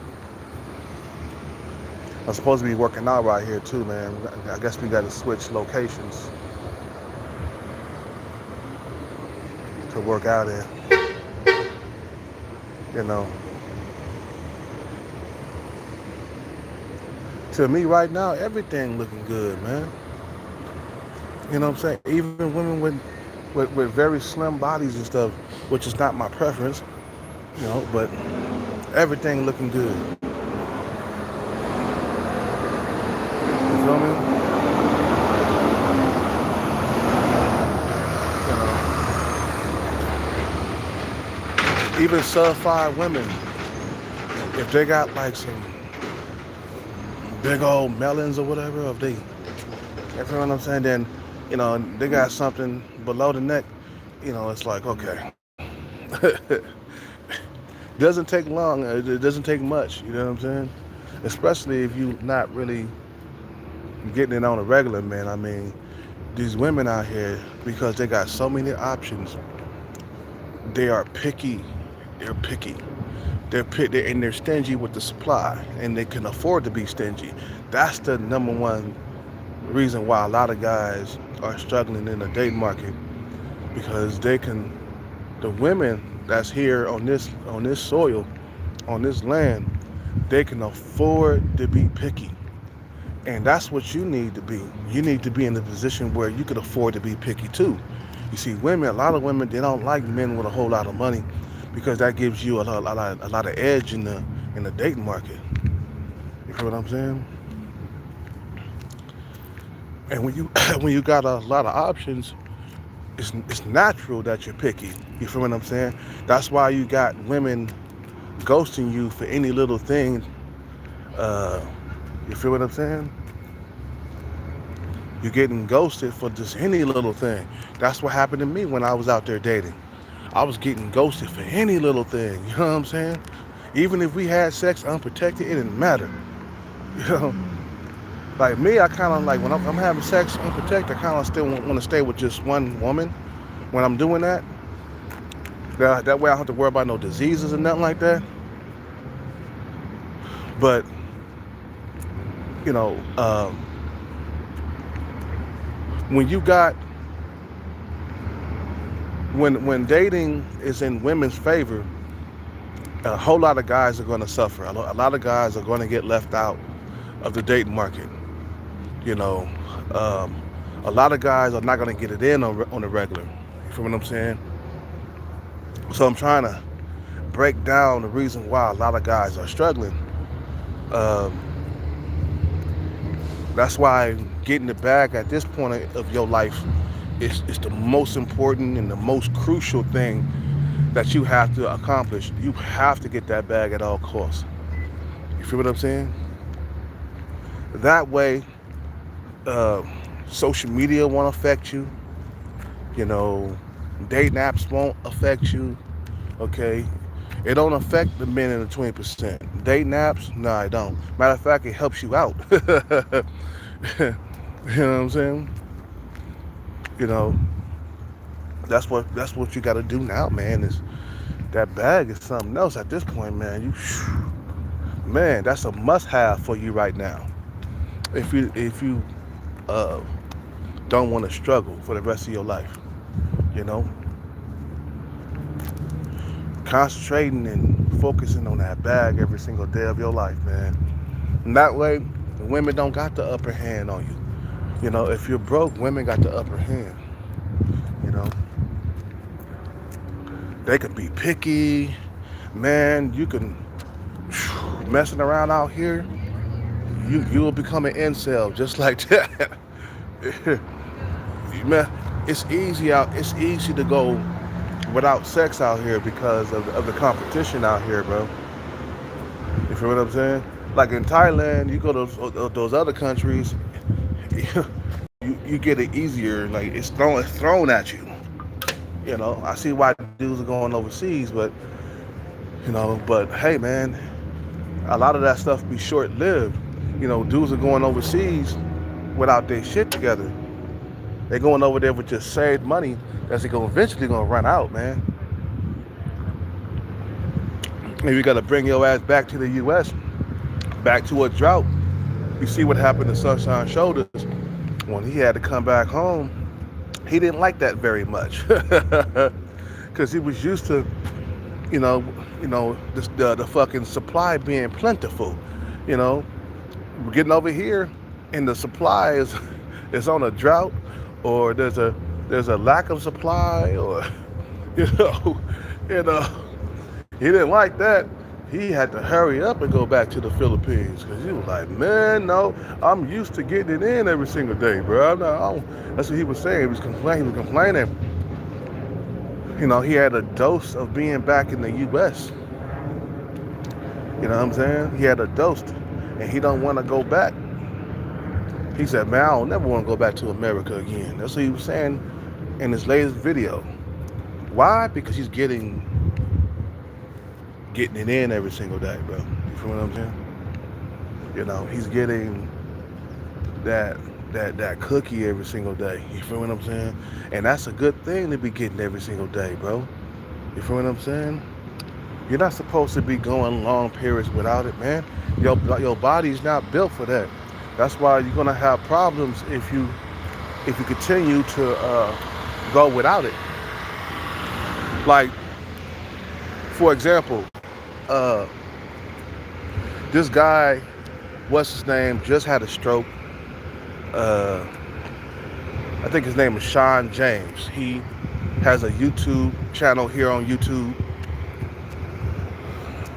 I'm supposed to be working out right here too, man. I guess we got to switch locations to work out in. You know. To me right now, everything looking good, man. You know what I'm saying? Even women with very slim bodies and stuff, which is not my preference, but everything looking good. You feel me? Even sub-5 women, if they got like some big old melons or whatever, if they, you feel what I'm saying, then, they got something below the neck, it's like, okay. Doesn't take long, it doesn't take much, you know what I'm saying? Especially if you not really getting it on a regular, man. I mean, these women out here, because they got so many options, they are picky. They're picky. And they're stingy with the supply, and they can afford to be stingy. That's the number one reason why a lot of guys are struggling in the date market, because the women that's here on this soil, on this land, they can afford to be picky. And that's what you need to be. You need to be in a position where you can afford to be picky too. You see, a lot of women, they don't like men with a whole lot of money, because that gives you a lot of edge in the dating market. You feel what I'm saying? And when you got a lot of options, it's natural that you're picky. You feel what I'm saying? That's why you got women ghosting you for any little thing. You feel what I'm saying? You're getting ghosted for just any little thing. That's what happened to me when I was out there dating. I was getting ghosted for any little thing. You know what I'm saying? Even if we had sex unprotected, it didn't matter. You know? Like me, I kind of like, when I'm having sex unprotected, I kind of still want to stay with just one woman when I'm doing that. That way I don't have to worry about no diseases and nothing like that. But, when you got, when dating is in women's favor, a whole lot of guys are going to suffer. A lot of guys are going to get left out of the dating market. A lot of guys are not going to get it in on the regular. You feel what I'm saying? So I'm trying to break down the reason why a lot of guys are struggling. Um, that's why getting the bag at this point of your life is the most important and the most crucial thing that you have to accomplish. You have to get that bag at all costs. You feel what I'm saying? That way, uh, social media won't affect you. You know, dating apps won't affect you. Okay, it don't affect the men in the 20%. Dating apps, nah, it don't. Matter of fact, it helps you out. You know what I'm saying? You know, that's what you got to do now, man. Is that bag is something else at this point, man. Man, that's a must-have for you right now. If you uh, don't want to struggle for the rest of your life, you know, concentrating and focusing on that bag every single day of your life, man. And that way, the women don't got the upper hand on you. You know, if you're broke, women got the upper hand. You know, they can be picky, man. You can messing around out here. You will become an incel just like that. Man, it's easy out. It's easy to go without sex out here because of the competition out here, bro. You feel what I'm saying? Like in Thailand, you go to those other countries, you get it easier. Like it's thrown at you. You know, I see why dudes are going overseas, but hey, man, a lot of that stuff be short lived. You know, dudes are going overseas without their shit together. They're going over there with just saved money that's eventually gonna run out, man. And you gotta bring your ass back to the U.S., back to a drought. You see what happened to Sunshine Shoulders when he had to come back home. He didn't like that very much because he was used to, you know, the fucking supply being plentiful. You know, we're getting over here, and the supply is on a drought, or there's a lack of supply, or you know, you know, he didn't like that. He had to hurry up and go back to the Philippines because he was like, man, no, I'm used to getting it in every single day, bro. That's what he was saying. He was complaining. You know, he had a dose of being back in the U.S. You know what I'm saying? He had a dose, and he don't want to go back. He said, man, I don't never want to go back to America again. That's what he was saying in his latest video. Why? Because he's getting it in every single day, bro. You feel what I'm saying? You know, he's getting that cookie every single day. You feel what I'm saying? And that's a good thing to be getting every single day, bro. You feel what I'm saying? You're not supposed to be going long periods without it, man. Your body's not built for that. That's why you're gonna have problems if you continue to go without it. Like, for example, this guy, what's his name, just had a stroke. I think his name is Sean James. He has a YouTube channel here on YouTube.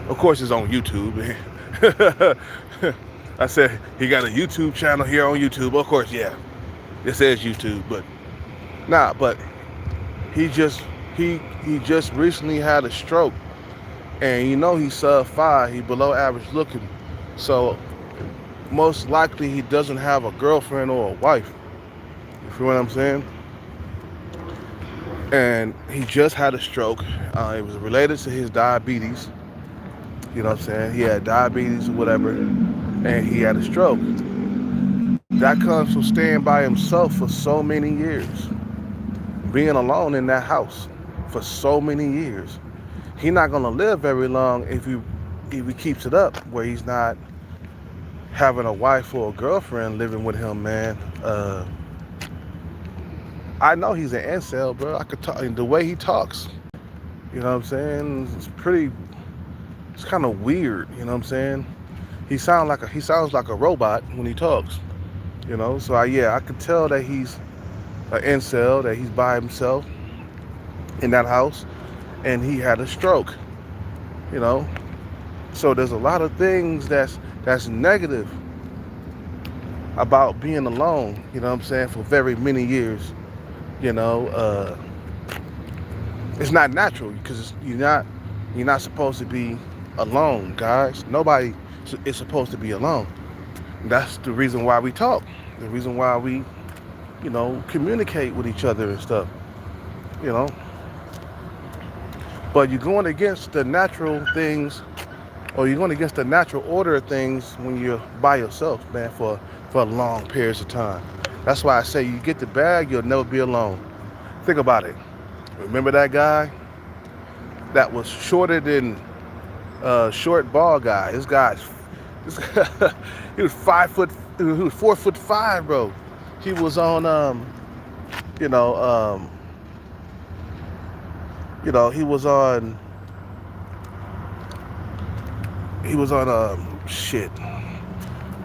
Of course, it's on YouTube. I said he got a YouTube channel here on YouTube. Of course, yeah, it says YouTube, but he just recently had a stroke, and you know he's sub 5. He below average looking, so most likely he doesn't have a girlfriend or a wife. You feel what I'm saying? And he just had a stroke. It was related to his diabetes. You know what I'm saying? He had diabetes or whatever, and he had a stroke. That comes from staying by himself for so many years, being alone in that house for so many years. He's not gonna live very long if he keeps it up, where he's not having a wife or a girlfriend living with him, man. I know he's an incel, bro. I could talk, and the way he talks, you know what I'm saying? It's kind of weird, you know what I'm saying? He sounds like a robot when he talks, you know? So I could tell that he's an incel, that he's by himself in that house. and he had a stroke, you know. So there's a lot of things that's negative about being alone, you know what I'm saying, for very many years. You know, it's not natural because you're not supposed to be alone, guys. Nobody is supposed to be alone. That's the reason why we talk. The reason why we, communicate with each other and stuff. You know, but you're going against the natural things, or you're going against the natural order of things when you're by yourself, man, for long periods of time. That's why I say you get the bag, you'll never be alone. Think about it. Remember that guy that was shorter than short ball guy? This guy, he was 5 foot, he was 4'5", bro. He was on, you know, um, he was on, shit,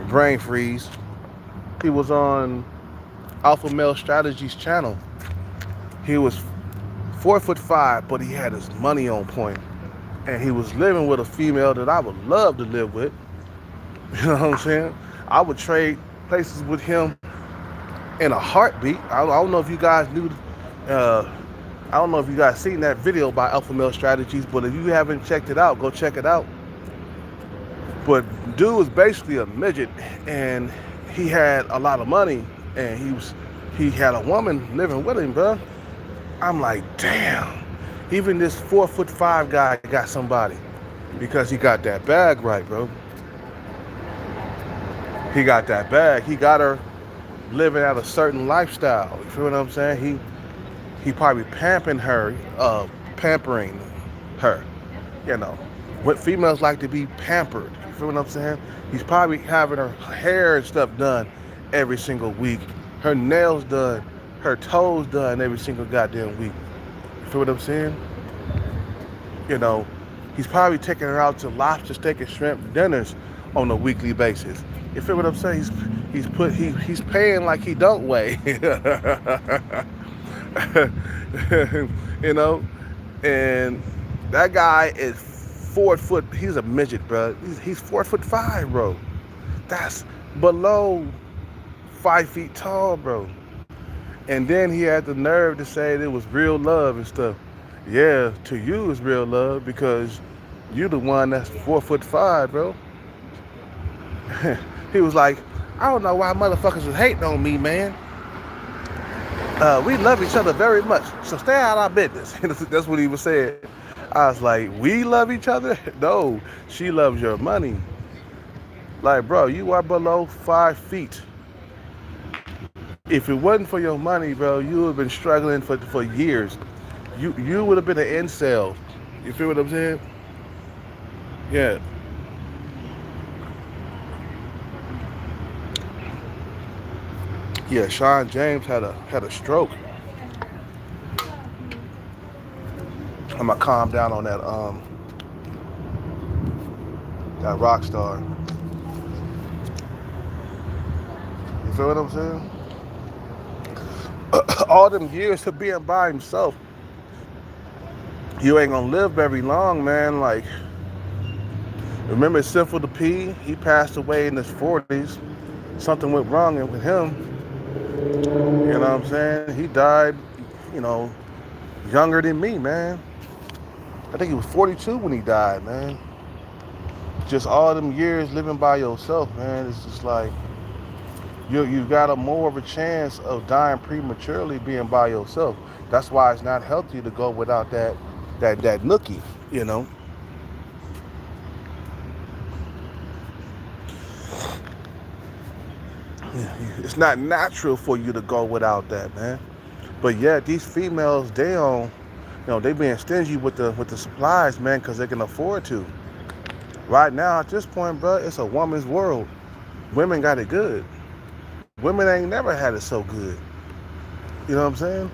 brain freeze. He was on Alpha Male Strategies channel. He was 4'5", but he had his money on point, and he was living with a female that I would love to live with. You know what I'm saying? I would trade places with him in a heartbeat. I don't know if you guys knew. I don't know if you guys seen that video by Alpha Male Strategies, but if you haven't checked it out, go check it out. But dude was basically a midget, and he had a lot of money, and he had a woman living with him, bro. I'm like, damn. Even this 4'5" guy got somebody because he got that bag right, bro. He got that bag. He got her living at a certain lifestyle. You feel what I'm saying? He probably pampering her, You know, what females like to be pampered. You feel what I'm saying? He's probably having her hair and stuff done every single week, her nails done, her toes done every single goddamn week. You feel what I'm saying? You know, he's probably taking her out to lobster, steak, and shrimp dinners on a weekly basis. You feel what I'm saying? He's paying like he don't weigh. You know, and that guy is 4 foot. He's a midget, bro. He's 4'5", bro. That's below 5 feet tall, bro. And then he had the nerve to say it was real love and stuff. Yeah, to you it's real love because you the one that's 4'5", bro. He was like, I don't know why motherfuckers is hating on me, man. We love each other very much, so stay out of our business. That's what he was saying. I was like, we love each other? No, she loves your money. Like, bro, you are below 5 feet. If it wasn't for your money, bro, you would have been struggling for years. You would have been an incel. You feel what I'm saying? Yeah. Yeah, Sean James had a stroke. I'm gonna calm down on that rock star. You feel what I'm saying? All them years of being by himself, you ain't gonna live very long, man. Like, remember Sinful the P? He passed away in his 40s. Something went wrong with him. You know what I'm saying? He died, younger than me, man. I think he was 42 when he died, man. Just all them years living by yourself, man. It's just like you got a more of a chance of dying prematurely being by yourself. That's why it's not healthy to go without that nookie, you know. It's not natural for you to go without that, man. But yeah, these females, they being stingy with the supplies, man, because they can afford to. Right now, at this point, bro, it's a woman's world. Women got it good. Women ain't never had it so good. You know what I'm saying?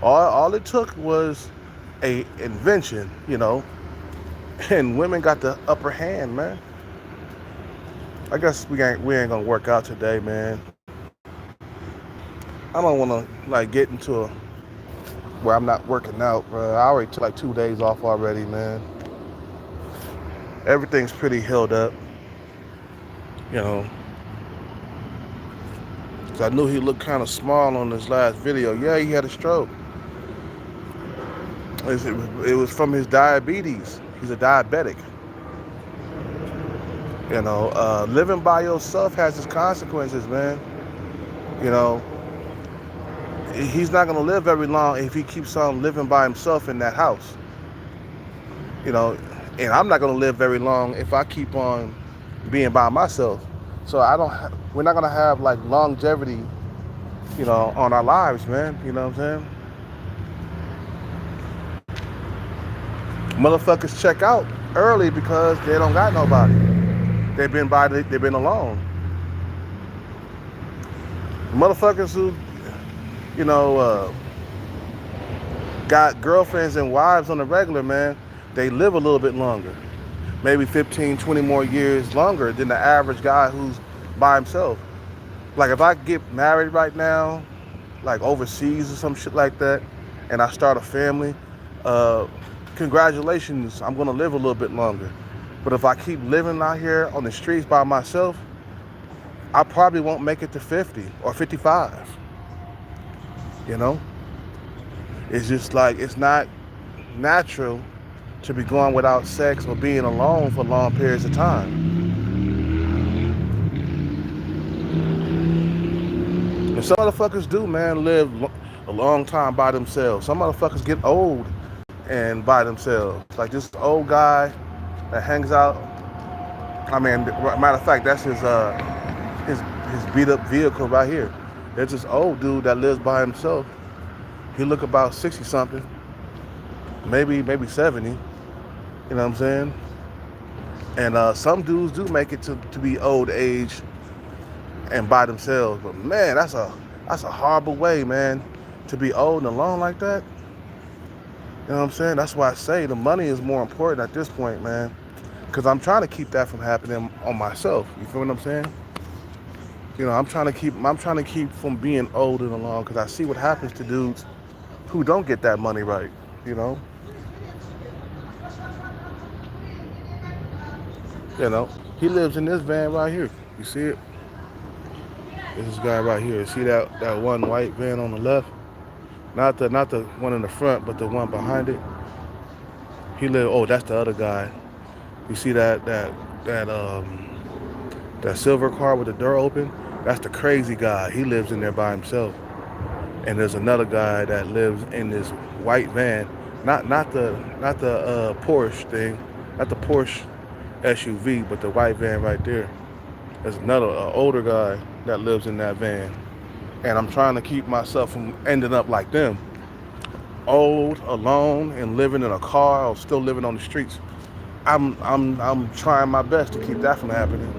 All it took was a invention, and women got the upper hand, man. I guess we ain't gonna work out today, man. I don't want to get into where I'm not working out, bro. I already took like 2 days off already, man. Everything's pretty held up, you know. So I knew he looked kind of small on this last video. Yeah, he had a stroke. It was from his diabetes. He's a diabetic. You know, living by yourself has its consequences, man. You know, he's not gonna live very long if he keeps on living by himself in that house. You know, and I'm not gonna live very long if I keep on being by myself. So we're not gonna have like longevity, you know, on our lives, man. You know what I'm saying? Motherfuckers check out early because they don't got nobody. They've been alone. Motherfuckers who, you know, got girlfriends and wives on the regular, man, they live a little bit longer. Maybe 15, 20 more years longer than the average guy who's by himself. Like if I get married right now, like overseas or some shit like that, and I start a family, congratulations, I'm gonna live a little bit longer. But if I keep living out here on the streets by myself, I probably won't make it to 50 or 55. You know? It's just like, it's not natural to be going without sex or being alone for long periods of time. And some motherfuckers do, man, live a long time by themselves. Some motherfuckers get old and by themselves. Like this old guy that hangs out. I mean, matter of fact, that's his beat up vehicle right here. There's this old dude that lives by himself. He look about 60 something, maybe 70. You know what I'm saying? And some dudes do make it to be old age and by themselves. But man, that's a horrible way, man, to be old and alone like that. You know what I'm saying? That's why I say the money is more important at this point, man. Because I'm trying to keep that from happening on myself. You feel what I'm saying? You know, I'm trying to keep from being old and alone because I see what happens to dudes who don't get that money right, you know? You know, he lives in this van right here. You see it? This guy right here. See that one white van on the left? Not the one in the front, but the one behind it. Oh, that's the other guy. You see that silver car with the door open? That's the crazy guy. He lives in there by himself. And there's another guy that lives in this white van, not the Porsche thing, not the Porsche SUV, but the white van right there. There's another older guy that lives in that van, and I'm trying to keep myself from ending up like them, old, alone, and living in a car or still living on the streets. I'm trying my best to keep that from happening.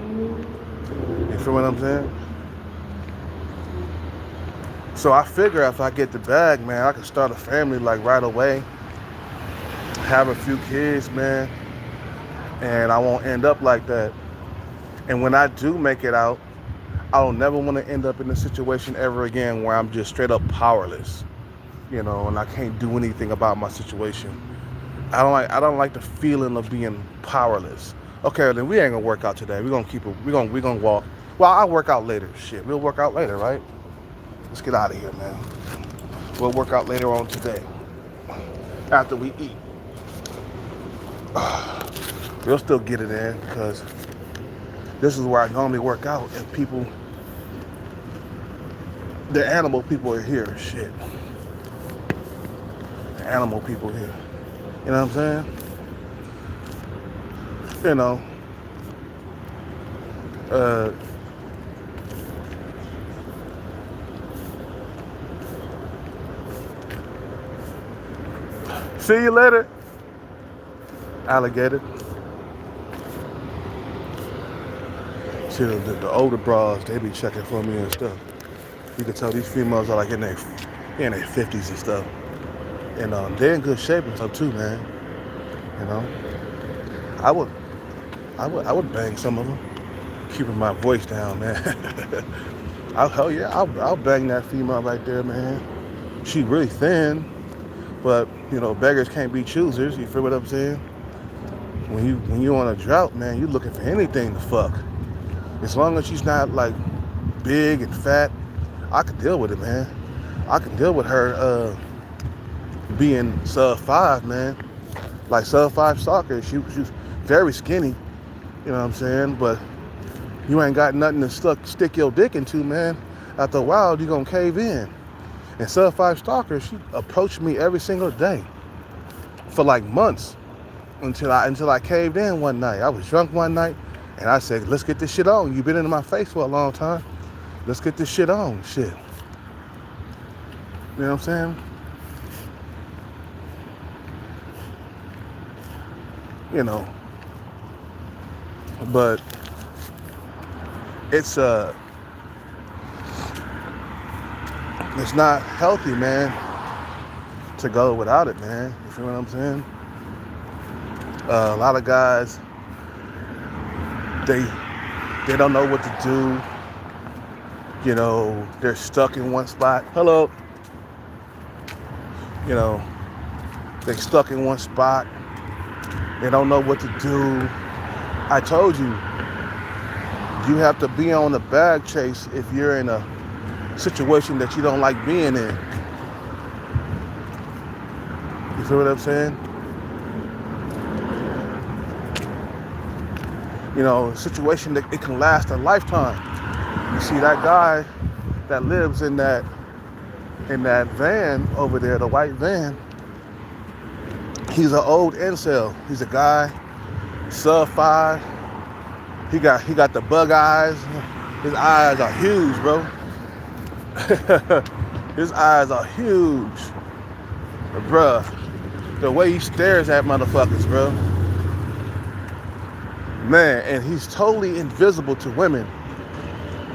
You feel what I'm saying? So I figure if I get the bag, man, I can start a family like right away, have a few kids, man, and I won't end up like that. And when I do make it out, I don't never want to end up in a situation ever again where I'm just straight up powerless, you know, and I can't do anything about my situation. I don't like the feeling of being powerless. Okay, then we ain't gonna work out today. We're gonna walk. Well, I'll work out later. Shit, we'll work out later, right? Let's get out of here, man. We'll work out later on today. After we eat. We'll still get it in because this is where I normally work out and the animal people are here. Shit. The animal people here. You know what I'm saying? You know. See you later, alligator. See the older bras, they be checking for me and stuff. You can tell these females are like in their 50s and stuff. And they're in good shape and stuff too, man. You know, I would bang some of them, keeping my voice down, man. I'll bang that female right there, man. She really thin. But you know, beggars can't be choosers. You feel what I'm saying? When you on a drought, man, you looking for anything to fuck. As long as she's not like big and fat, I can deal with it, man. I can deal with her being sub 5, man. Like sub 5 soccer. She's very skinny. You know what I'm saying? But you ain't got nothing to stick your dick into, man. After a while, you're gonna cave in. And sub 5 stalker, she approached me every single day for like months until I caved in one night. I was drunk one night and I said, let's get this shit on. You've been in my face for a long time. Let's get this shit on. Shit. You know what I'm saying? You know. But it's not healthy, man, to go without it, man. You feel what I'm saying? A lot of guys, they don't know what to do. You know, they're stuck in one spot. Hello. You know, they're stuck in one spot. They don't know what to do. I told you, you have to be on the bag chase if you're in a situation that you don't like being in. You feel what I'm saying? You know, a situation that it can last a lifetime. You see that guy that lives in that van over there, the white van, he's an old incel. He's a guy, sub 5. He got the bug eyes. His eyes are huge, bro. His eyes are huge. But bruh, the way he stares at motherfuckers, bro. Man, and he's totally invisible to women.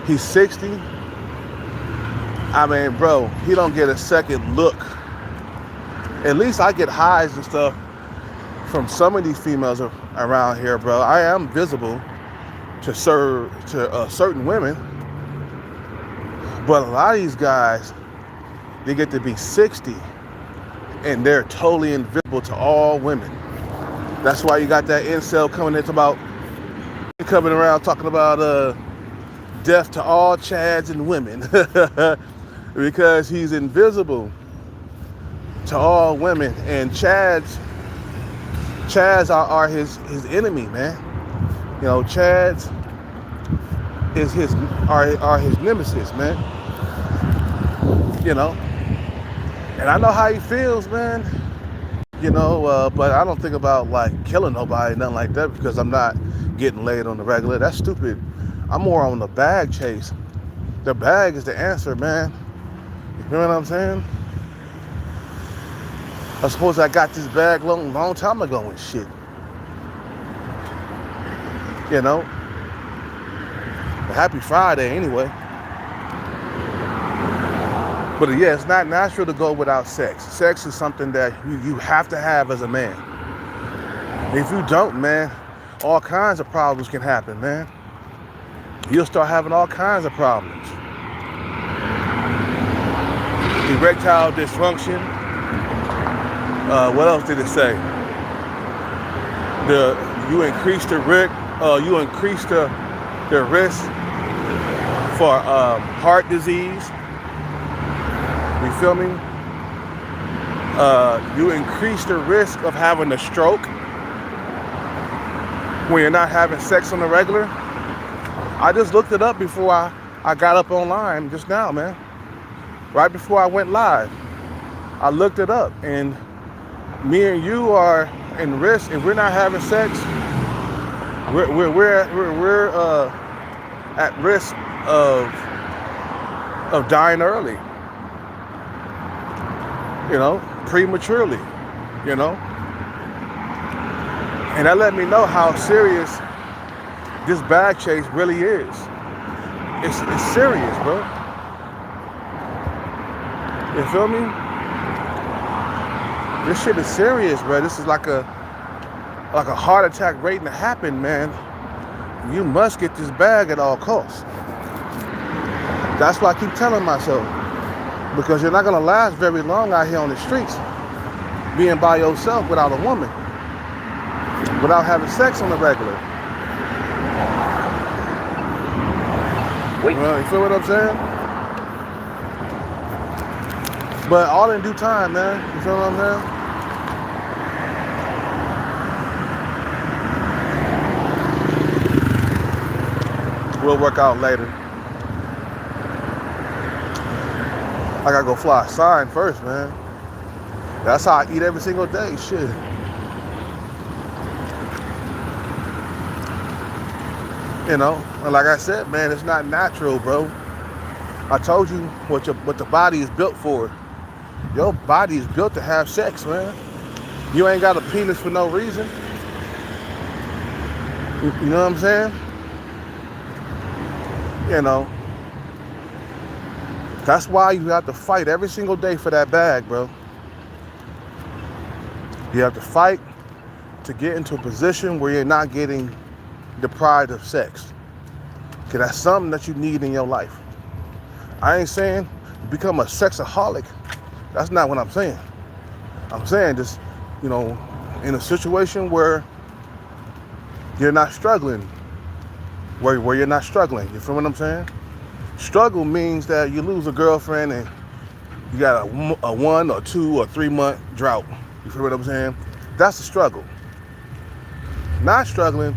He's 60. I mean, bro, he don't get a second look. At least I get highs and stuff from some of these females around here, bro. I am visible to certain women. But a lot of these guys, they get to be 60 and they're totally invisible to all women. That's why you got that incel coming around talking about death to all Chads and women. Because he's invisible to all women. And Chads are his enemy, man. You know, Chads are his nemesis, man. You know, and I know how he feels, man. You know, but I don't think about like killing nobody, nothing like that, because I'm not getting laid on the regular. That's stupid. I'm more on the bag chase. The bag is the answer, man. You know what I'm saying? I suppose I got this bag long time ago and shit. You know? Happy Friday anyway. But yeah, it's not natural to go without sex. Sex is something that you have to have as a man. If you don't, man, all kinds of problems can happen, man. You'll start having all kinds of problems. Erectile dysfunction. What else did it say? You increase the risk for heart disease. You feel me? You increase the risk of having a stroke when you're not having sex on the regular. I just looked it up before I got up online just now, man. Right before I went live, I looked it up, and me and you are in risk. If we're not having sex, we're at risk of dying early. You know, prematurely. You know, and that let me know how serious this bag chase really is. It's serious, bro. You feel me? This shit is serious, bro. This is like a heart attack waiting to happen, man. You must get this bag at all costs. That's what I keep telling myself. Because you're not gonna last very long out here on the streets. being by yourself without a woman, without having sex on the regular. You feel what I'm saying? But all in due time, man. You feel what I'm saying? We'll work out later. I gotta go fly a sign first, man. That's how I eat every single day, shit. You know, and like I said, man, it's not natural, bro. I told you what the body is built for. Your body is built to have sex, man. You ain't got a penis for no reason. You know what I'm saying? You know. That's why you have to fight every single day for that bag, bro. You have to fight to get into a position where you're not getting deprived of sex. Because that's something that you need in your life. I ain't saying become a sexaholic. That's not what I'm saying. I'm saying just, you know, in a situation where you're not struggling. Where you're not struggling. You feel what I'm saying? Struggle means that you lose a girlfriend and you got a 1 or 2 or 3 month drought. You feel what I'm saying? That's a struggle. Not struggling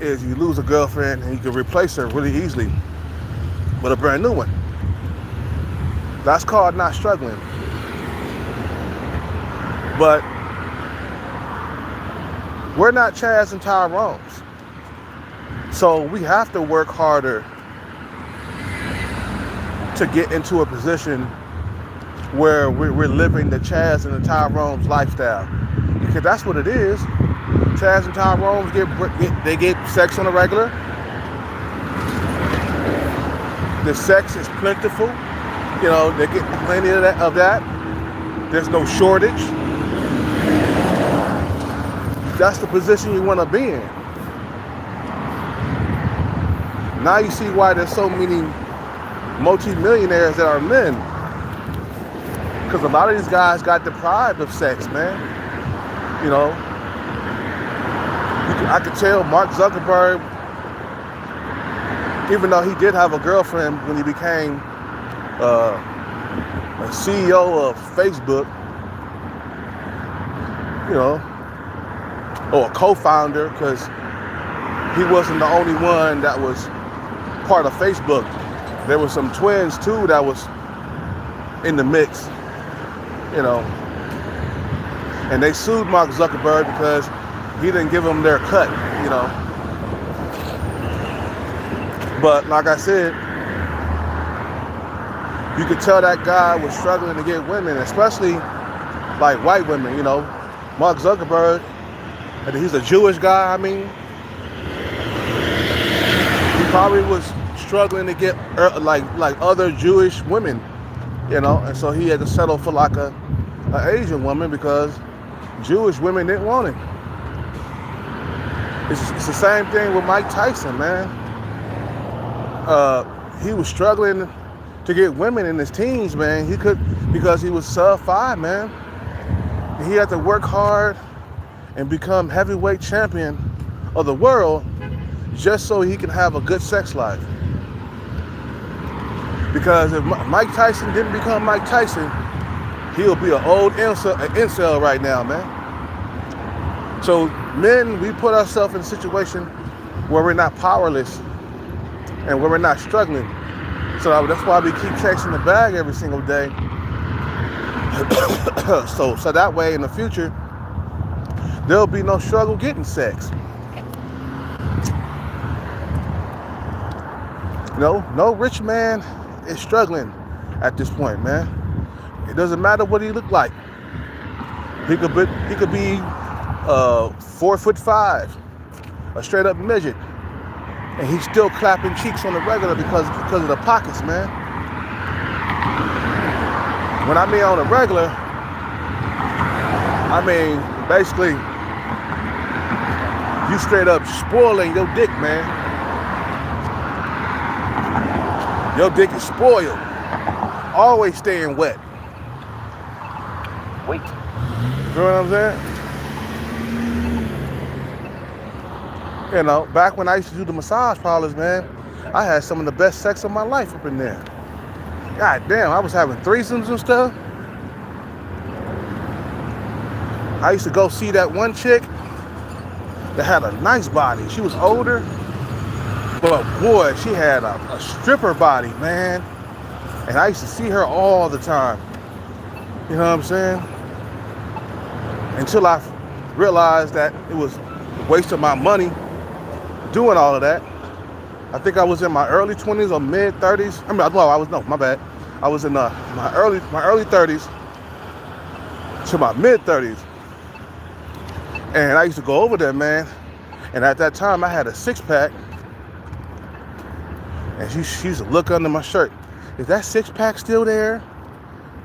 is you lose a girlfriend and you can replace her really easily with a brand new one. That's called not struggling. But we're not Chaz and Tyrone's. So we have to work harder to get into a position where we're living the Chaz and the Tyrone's lifestyle. Because that's what it is. Chaz and Tyrone's get sex on a regular. The sex is plentiful. You know, they get plenty of that. There's no shortage. That's the position you want to be in. Now you see why there's so many multi-millionaires that are men. Because a lot of these guys got deprived of sex, man. You know, I could tell Mark Zuckerberg, even though he did have a girlfriend when he became a CEO of Facebook, you know, or a co-founder, because he wasn't the only one that was part of Facebook. There were some twins too that was in the mix, you know. And they sued Mark Zuckerberg because he didn't give them their cut, you know. But like I said, you could tell that guy was struggling to get women, especially like white women, you know. Mark Zuckerberg, and he's a Jewish guy, I mean. He probably was struggling to get like other Jewish women, you know, and so he had to settle for like an Asian woman because Jewish women didn't want him. It's the same thing with Mike Tyson, man. He was struggling to get women in his teens, man. He could, because he was sub-5, man. And he had to work hard and become heavyweight champion of the world just so he can have a good sex life. Because if Mike Tyson didn't become Mike Tyson, he'll be an old incel right now, man. So men, we put ourselves in a situation where we're not powerless and where we're not struggling. So that's why we keep chasing the bag every single day. so that way in the future, there'll be no struggle getting sex. No rich man is struggling at this point, man. It doesn't matter what he look like. He could be 4'5", a straight up midget, and he's still clapping cheeks on the regular because of the pockets, man. When I mean on the regular, I mean basically you straight up spoiling your dick, man. Your dick is spoiled. Always staying wet. Wait. You know what I'm saying? You know, back when I used to do the massage parlors, man, I had some of the best sex of my life up in there. God damn, I was having threesomes and stuff. I used to go see that one chick that had a nice body. She was older, but boy, she had a stripper body, man. And I used to see her all the time. You know what I'm saying? Until I realized that it was a waste of my money doing all of that. I think I was in my early 20s or mid 30s. My bad. I was in my early 30s to my mid 30s. And I used to go over there, man. And at that time, I had a six-pack. And she used to look under my shirt. Is that six-pack still there?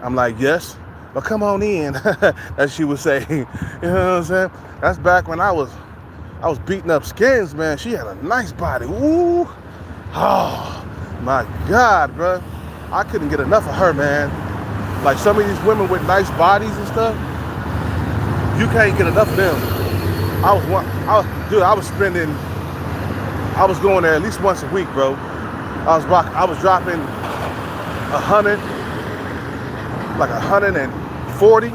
I'm like, yes. Well, come on in, as she would say. You know what I'm saying? That's back when I was beating up skins, man. She had a nice body. Ooh. Oh, my God, bro. I couldn't get enough of her, man. Like some of these women with nice bodies and stuff, you can't get enough of them. I was going there at least once a week, bro. I was dropping 140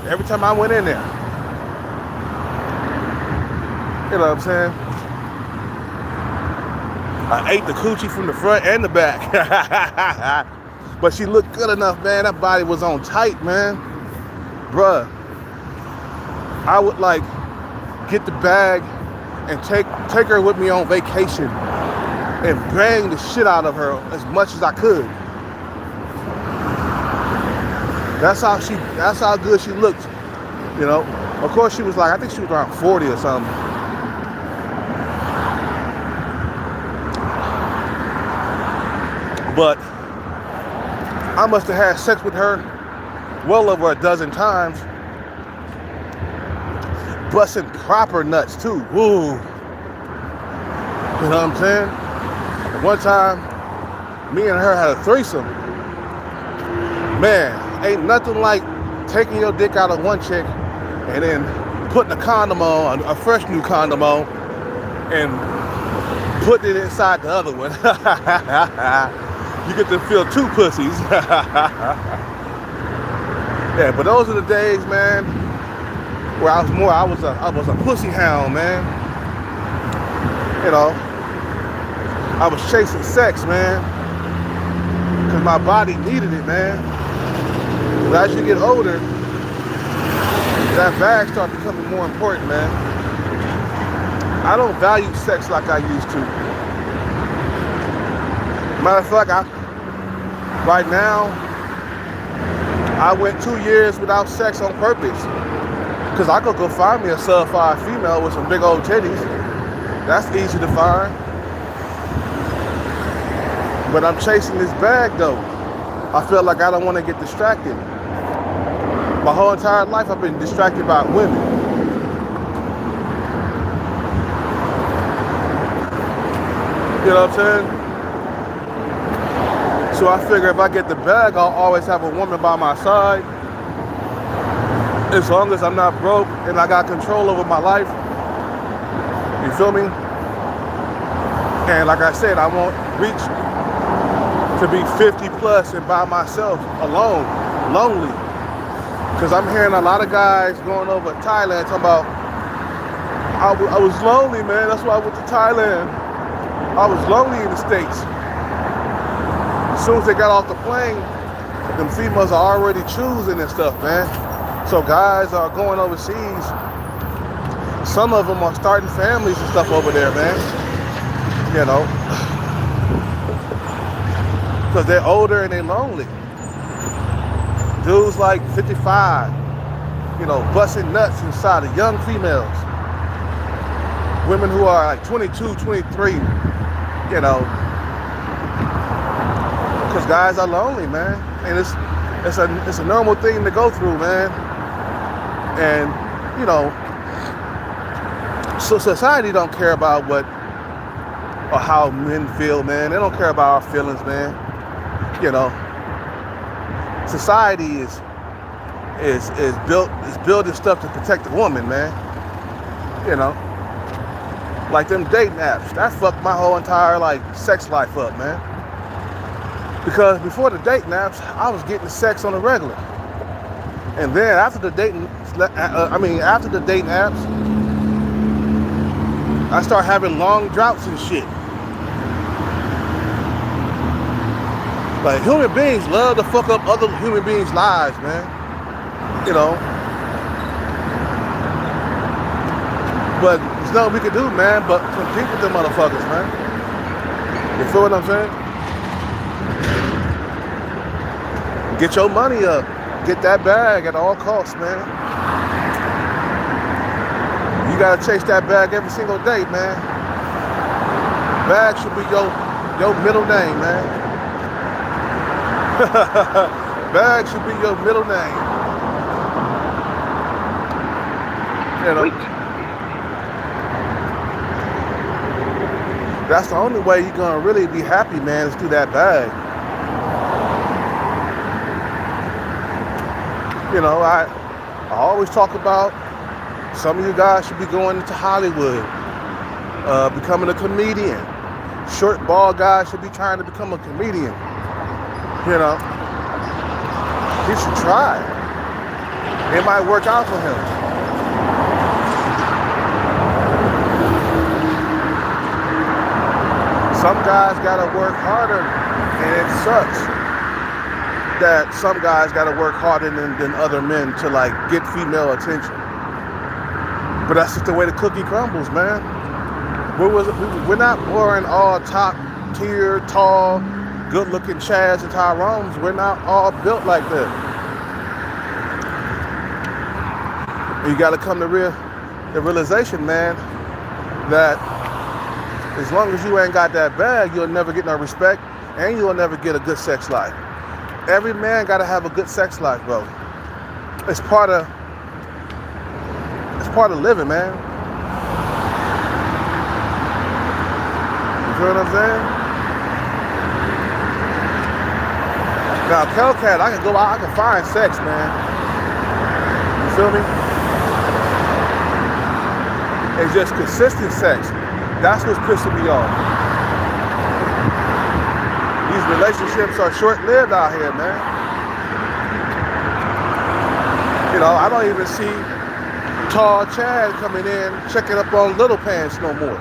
every time I went in there. You know what I'm saying? I ate the coochie from the front and the back. But she looked good enough, man. That body was on tight, man. Bruh. I would like get the bag and take her with me on vacation and bang the shit out of her as much as I could. That's how good she looked, you know. Of course, she was like, I think she was around 40 or something. But I must have had sex with her well over a dozen times. Busting proper nuts too. Woo. You know what I'm saying? And one time, me and her had a threesome. Man, ain't nothing like taking your dick out of one chick and then putting a condom on, a fresh new condom on, and putting it inside the other one. You get to feel two pussies. Yeah, but those are the days, man, where I was a pussy hound, man. You know, I was chasing sex, man, because my body needed it, man. But as you get older, that bag starts becoming more important, man. I don't value sex like I used to. Matter of fact, right now, I went 2 years without sex on purpose. Because I could go find me a sub-5 female with some big old titties. That's easy to find. But I'm chasing this bag, though. I feel like I don't want to get distracted. My whole entire life, I've been distracted by women. You know what I'm saying? So I figure if I get the bag, I'll always have a woman by my side. As long as I'm not broke and I got control over my life. You feel me? And like I said, I won't reach to be 50 plus and by myself, alone, lonely. Because I'm hearing a lot of guys going over to Thailand talking about, I was lonely, man. That's why I went to Thailand. I was lonely in the States. As soon as they got off the plane, them females are already choosing and stuff, man. So guys are going overseas. Some of them are starting families and stuff over there, man. You know, because they're older and they're lonely. Dudes like 55, you know, busting nuts inside of young females. Women who are like 22, 23, you know, because guys are lonely, man. And it's a normal thing to go through, man. And, you know, so society don't care about what or how men feel, man. They don't care about our feelings, man. You know, society is building stuff to protect the woman, man. You know, like them dating apps. That fucked my whole entire like sex life up, man. Because before the dating apps, I was getting sex on the regular, and then after the dating apps, I start having long droughts and shit. Like, human beings love to fuck up other human beings' lives, man. You know. But there's nothing we can do, man, but compete with them motherfuckers, man. You feel what I'm saying? Get your money up. Get that bag at all costs, man. You gotta chase that bag every single day, man. Bag should be your middle name, man. Bag should be your middle name. You know, that's the only way you're gonna really be happy, man, is through that bag. You know, I always talk about some of you guys should be going into Hollywood, becoming a comedian. Short, bald guys should be trying to become a comedian. You know, he should try. It might work out for him. Some guys gotta work harder, and it sucks that some guys gotta work harder than other men to like get female attention. But that's just the way the cookie crumbles, man. We're not born all top tier, tall, good-looking Chads and Tyrones. We're not all built like that. You got to come to the realization, man, that as long as you ain't got that bag, you'll never get no respect, and you'll never get a good sex life. Every man got to have a good sex life, bro. It's part of living, man. You feel what I'm saying? Now, Hellcat, I can go out, I can find sex, man. You feel me? It's just consistent sex. That's what's pissing me off. These relationships are short-lived out here, man. You know, I don't even see tall Chad coming in, checking up on little pants no more.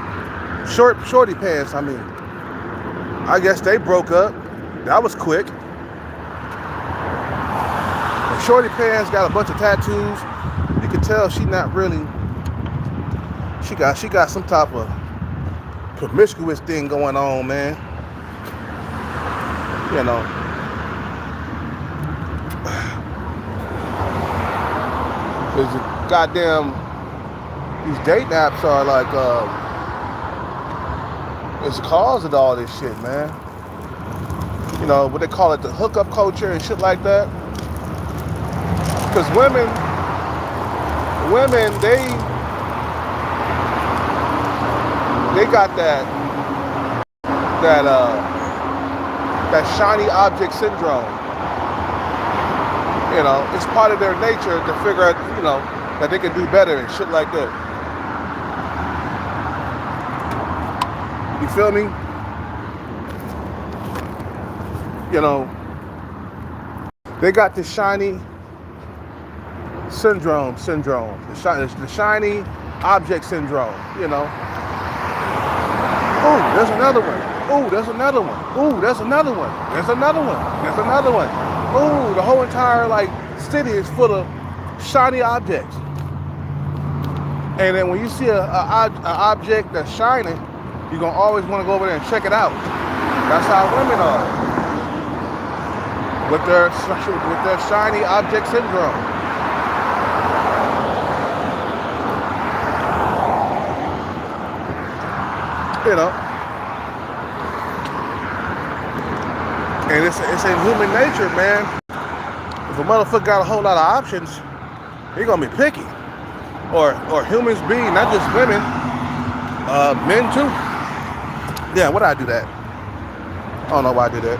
Shorty pants, I mean. I guess they broke up. That was quick. And Shorty pants got a bunch of tattoos. You can tell she not really. She got some type of promiscuous thing going on, man. You know. There's a goddamn, these dating apps are like, it's the cause of all this shit, man. You know, what they call it, the hookup culture and shit like that. Because women, they got that shiny object syndrome. You know, it's part of their nature to figure out, you know, that they can do better and shit like that. You feel me? You know, they got the shiny syndrome, the shiny object syndrome, you know. Ooh, there's another one. Ooh, there's another one. Ooh, there's another one. There's another one. There's another one. Ooh, the whole entire like city is full of shiny objects. And then when you see an object that's shining, you're gonna always want to go over there and check it out. That's how women are with their shiny object syndrome. You know, and it's in human nature, man. If a motherfucker got a whole lot of options, he gonna be picky. Or humans being, not just women, men too. Yeah, why'd I do that? I don't know why I did that.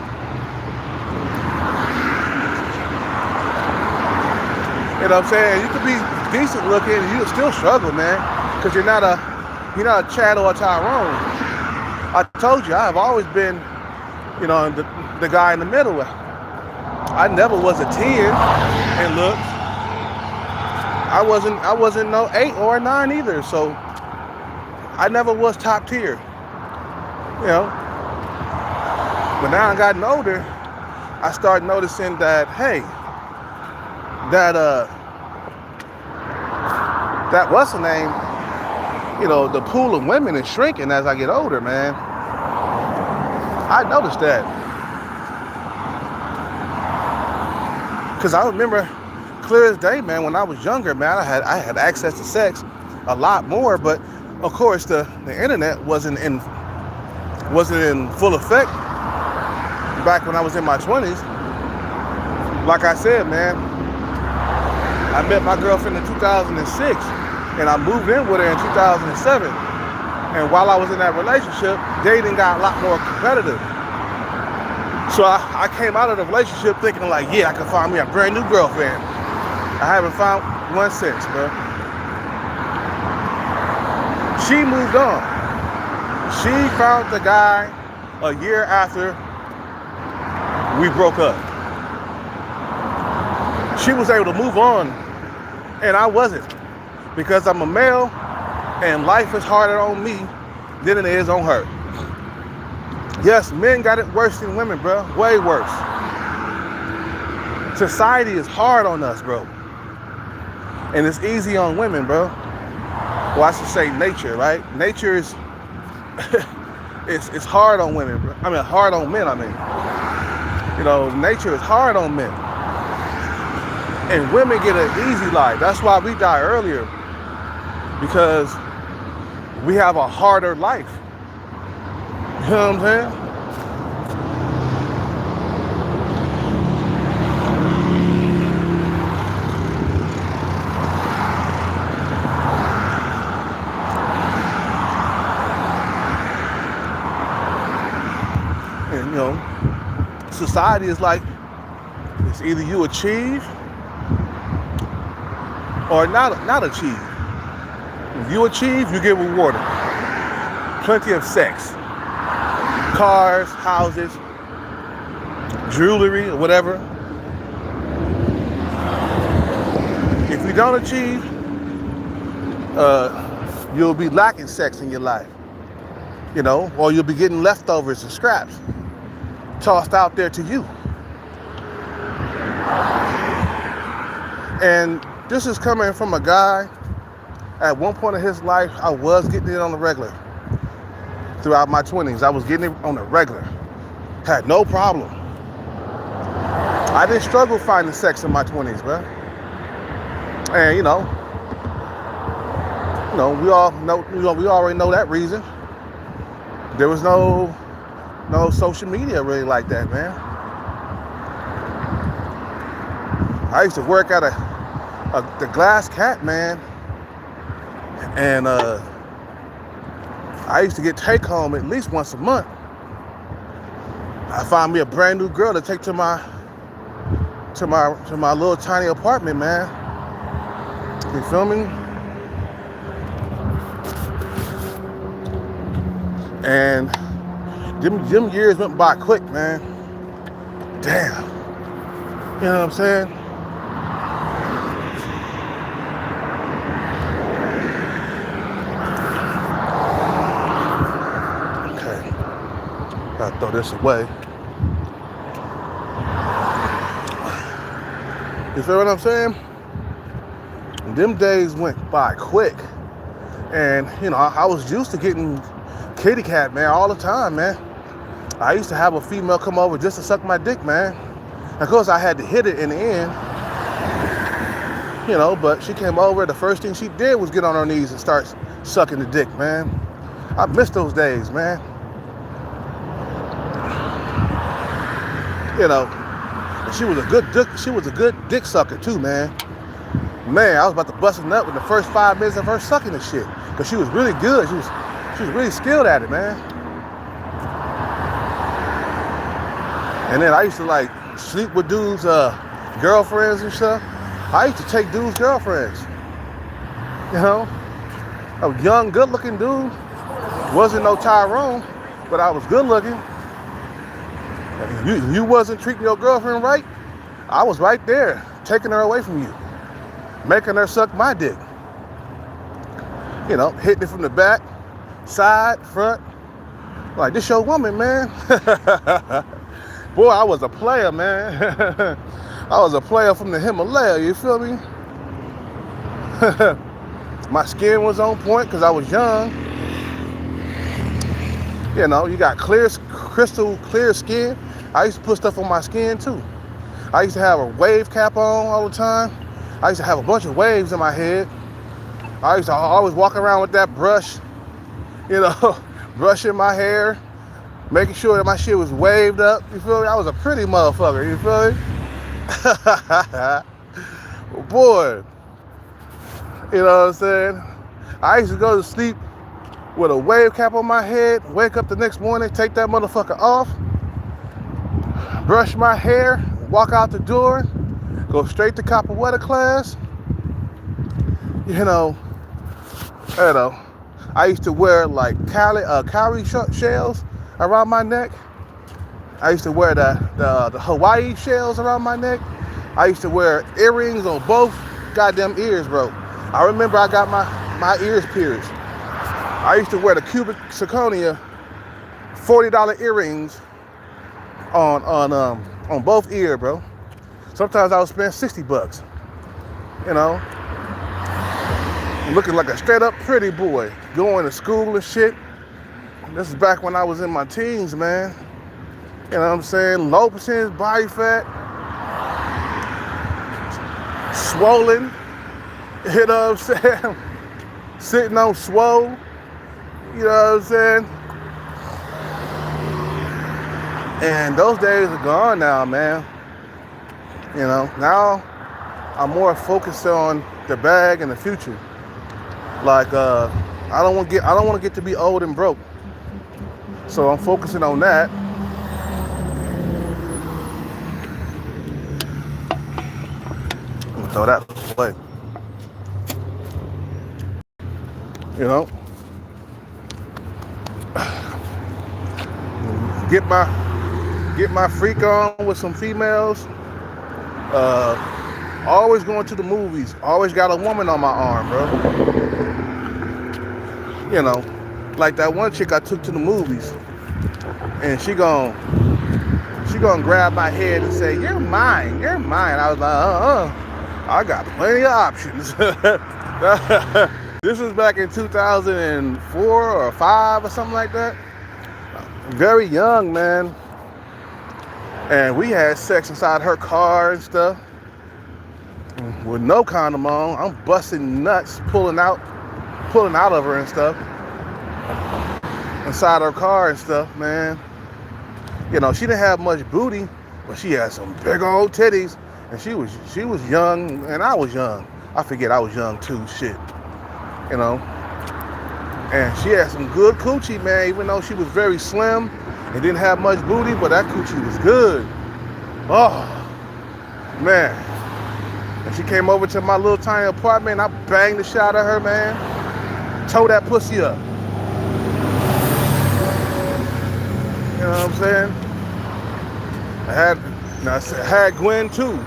You know what I'm saying? You could be decent looking and you still struggle, man, because you're not a Chad or a Tyrone. I told you, I have always been, the guy in the middle. I never was a 10 in looks. I wasn't no 8 or a 9 either. So I never was top tier. You know. But now I gotten older, I started noticing that, hey, that what's the name? The pool of women is shrinking as I get older, man. I noticed that. Cause I remember clear as day, man, when I was younger, man, I had access to sex a lot more, but of course the internet wasn't in full effect back when I was in my 20s. Like I said, man, I met my girlfriend in 2006 and I moved in with her in 2007. And while I was in that relationship, dating got a lot more competitive. So I came out of the relationship thinking like, yeah, I can find me a brand new girlfriend. I haven't found one since, bro. She moved on. She found the guy a year after we broke up. She was able to move on, and I wasn't, because I'm a male, and life is harder on me than it is on her. Yes, men got it worse than women, bro. Way worse. Society is hard on us, bro. And it's easy on women, bro. Well, I should say nature, right? Nature is, it's hard on women, bro. I mean, hard on men, nature is hard on men. And women get an easy life. That's why we die earlier. Because we have a harder life. You know what I'm saying? And society is like, it's either you achieve or not achieve. If you achieve, you get rewarded. Plenty of sex. Cars, houses, jewelry, or whatever. If you don't achieve, you'll be lacking sex in your life. Or you'll be getting leftovers and scraps tossed out there to you. And this is coming from a guy, at one point in his life, I was getting it on the regular. Throughout my 20s, I was getting it on the regular. Had no problem. I didn't struggle finding sex in my 20s, bro. And we all know, we already know that reason. There was no social media really like that, man. I used to work at the Glass Cat, man, and I used to get take home at least once a month. I found me a brand new girl to take to my little tiny apartment, man. You feel me? And them years went by quick, man. Damn. You know what I'm saying? Okay. Gotta throw this away. You feel what I'm saying? Them days went by quick. And, I was used to getting kitty cat, man, all the time, man. I used to have a female come over just to suck my dick, man. Of course, I had to hit it in the end. But she came over. The first thing she did was get on her knees and start sucking the dick, man. I miss those days, man. She was a good dick sucker too, man. Man, I was about to bust a nut with the first 5 minutes of her sucking the shit. Because she was really good. She was really skilled at it, man. And then I used to sleep with dudes' girlfriends and stuff. I used to take dudes' girlfriends. You know, a young, good-looking dude. Wasn't no Tyrone, but I was good-looking. You wasn't treating your girlfriend right, I was right there, taking her away from you, making her suck my dick. You know, hitting it from the back, side, front. Like, this your woman, man. Boy, I was a player, man. I was a player from the Himalaya, you feel me? My skin was on point because I was young. You know, you got crystal clear skin. I used to put stuff on my skin too. I used to have a wave cap on all the time. I used to have a bunch of waves in my head. I used to always walk around with that brush, you know, brushing my hair, making sure that my shit was waved up. You feel me? I was a pretty motherfucker. You feel me? Boy, you know what I'm saying? I used to go to sleep with a wave cap on my head, wake up the next morning, take that motherfucker off, brush my hair, walk out the door, go straight to Capoeira class. You know, I used to wear like cowrie shells around my neck. I used to wear the Hawaii shells around my neck. I used to wear earrings on both goddamn ears, bro. I remember I got my ears pierced. I used to wear the cubic zirconia $40 earrings on both ears, bro. Sometimes I would spend $60, you know, looking like a straight up pretty boy, going to school and shit. This is back when I was in my teens, man. You know what I'm saying? Low percentage body fat, swollen, you know what I'm saying? Sitting on swole, you know what I'm saying? And those days are gone now, man. You know, now I'm more focused on the bag and the future. Like, I don't want to get to be old and broke. So I'm focusing on that. Throw that away. You know, get my freak on with some females. Always going to the movies. Always got a woman on my arm, bro. You know, like that one chick I took to the movies, and she gonna grab my head and say, "You're mine, you're mine." I was like, I got plenty of options. This was back in 2004 or 5 or something like that. Very young, man. And we had sex inside her car and stuff with no condom on. I'm busting nuts, pulling out of her and stuff inside her car and stuff, man. You know, she didn't have much booty, but she had some big old titties, and she was young, and I was young. I forget I was young too. Shit, you know. And she had some good coochie, man. Even though she was very slim and didn't have much booty, but that coochie was good. Oh man. And she came over to my little tiny apartment, and I banged the shit out of her, man. Tore that pussy up. You know what I'm saying? I had Gwen too.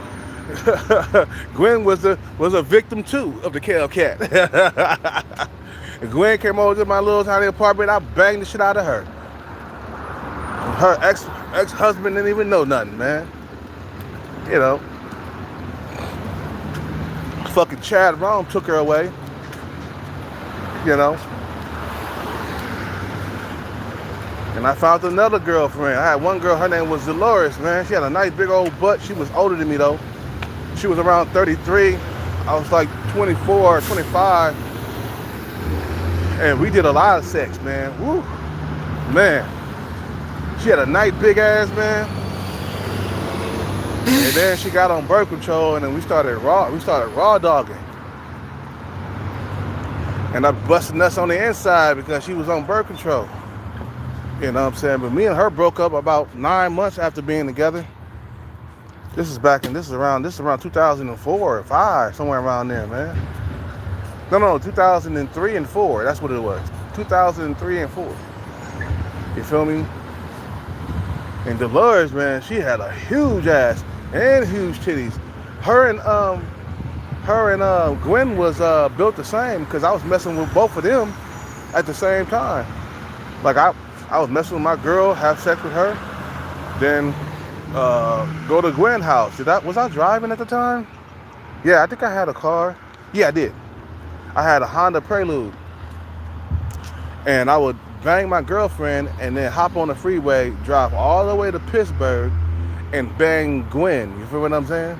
Gwen was a victim too of the Kale Cat. And Gwen came over to my little tiny apartment, I banged the shit out of her. Her ex-husband didn't even know nothing, man. You know. Fucking Chad Rome took her away. You know. And I found another girlfriend. I had one girl, her name was Dolores, man. She had a nice big old butt. She was older than me though. She was around 33. I was like 24 or 25. And we did a lot of sex, man. Woo. Man. She had a nice big ass, man. And then she got on birth control, and then we started raw dogging. And I busted nuts on the inside because she was on birth control. You know what I'm saying? But me and her broke up about 9 months after being together. This is around 2004 or 5, somewhere around there, man. No, 2003 and 4. That's what it was. 2003 and 4. You feel me? And Dolores, man, she had a huge ass and huge titties. Her and Gwen was built the same because I was messing with both of them at the same time. Like I was messing with my girl, have sex with her, then go to Gwen's house. Was I driving at the time? Yeah, I think I had a car. Yeah, I did. I had a Honda Prelude, and I would bang my girlfriend and then hop on the freeway, drive all the way to Pittsburgh, and bang Gwen. You feel what I'm saying?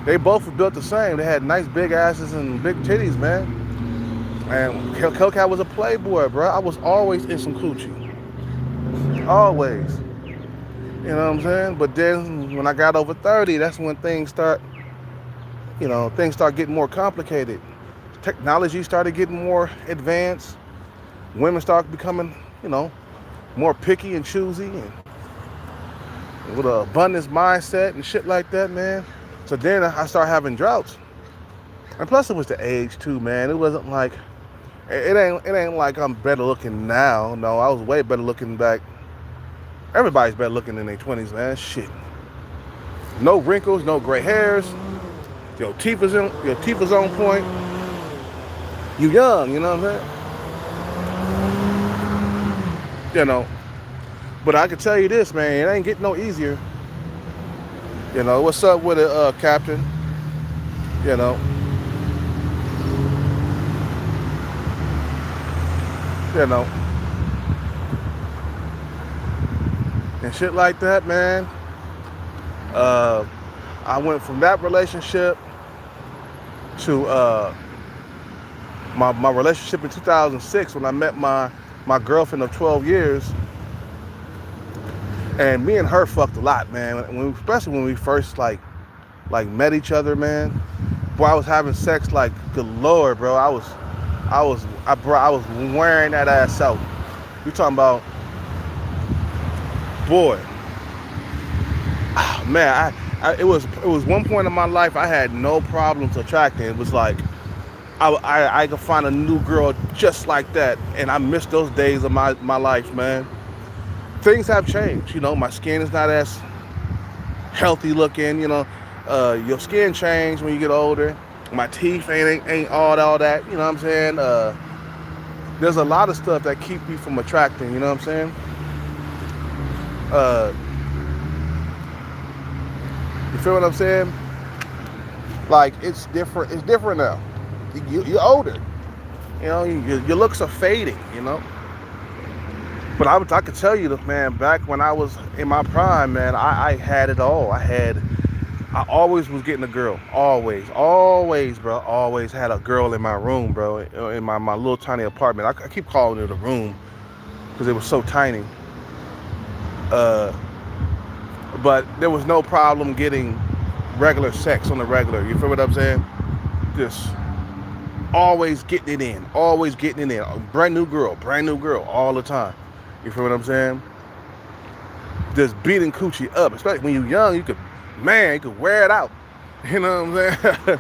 They both were built the same. They had nice big asses and big titties, man. And Hellcat was a playboy, bro. I was always in some coochie. Always. You know what I'm saying? But then when I got over 30, that's when things start getting more complicated. Technology started getting more advanced. Women start becoming, more picky and choosy and with an abundance mindset and shit like that, man. So then I started having droughts. And plus it was the age too, man. It wasn't like, it ain't like I'm better looking now. No, I was way better looking back. Everybody's better looking in their 20s, man. Shit. No wrinkles, no gray hairs. Your teeth is on point. You young, you know what I'm saying? But I can tell you this, man, it ain't getting no easier. What's up with it, Captain? And shit like that, man. I went from that relationship to my relationship in 2006 when I met my girlfriend of 12 years. And me and her fucked a lot, man. Especially when we first like met each other, man. Boy, I was having sex like galore, bro. I was wearing that ass out. You talking about, boy. Man, it was one point in my life I had no problems attracting. It was like I could find a new girl just like that, and I miss those days of my life, man. Things have changed, my skin is not as healthy looking, your skin changed when you get older. My teeth ain't all that, you know what I'm saying? There's a lot of stuff that keep me from attracting, you know what I'm saying? You feel what I'm saying? Like, it's different now. You're older, your looks are fading, But I could tell you, man, back when I was in my prime, man, I had it all. I always was getting a girl. Always, bro. Always had a girl in my room, bro. In my little tiny apartment. I keep calling it a room because it was so tiny. But there was no problem getting regular sex on the regular. You feel what I'm saying? Just always getting it in. Brand new girl all the time. You feel what I'm saying? Just beating coochie up. Especially when you're young, you could wear it out. You know what I'm saying?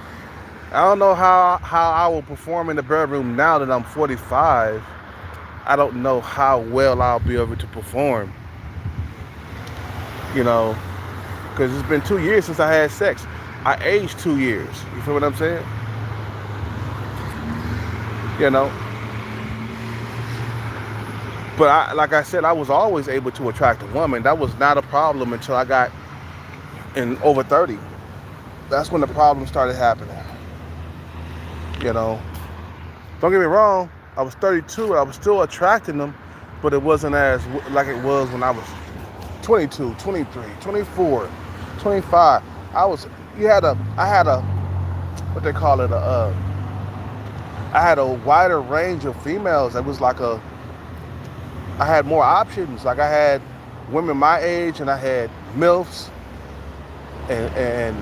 I don't know how I will perform in the bedroom now that I'm 45. I don't know how well I'll be able to perform. Because it's been 2 years since I had sex. I aged 2 years. You feel what I'm saying? But like I said, I was always able to attract a woman. That was not a problem until I got in over 30. That's when the problem started happening. Don't get me wrong. I was 32. I was still attracting them, but it wasn't as like it was when I was 22, 23, 24, 25. I had a what they call it, I had a wider range of females. It was like I had more options. Like I had women my age, and I had MILFs and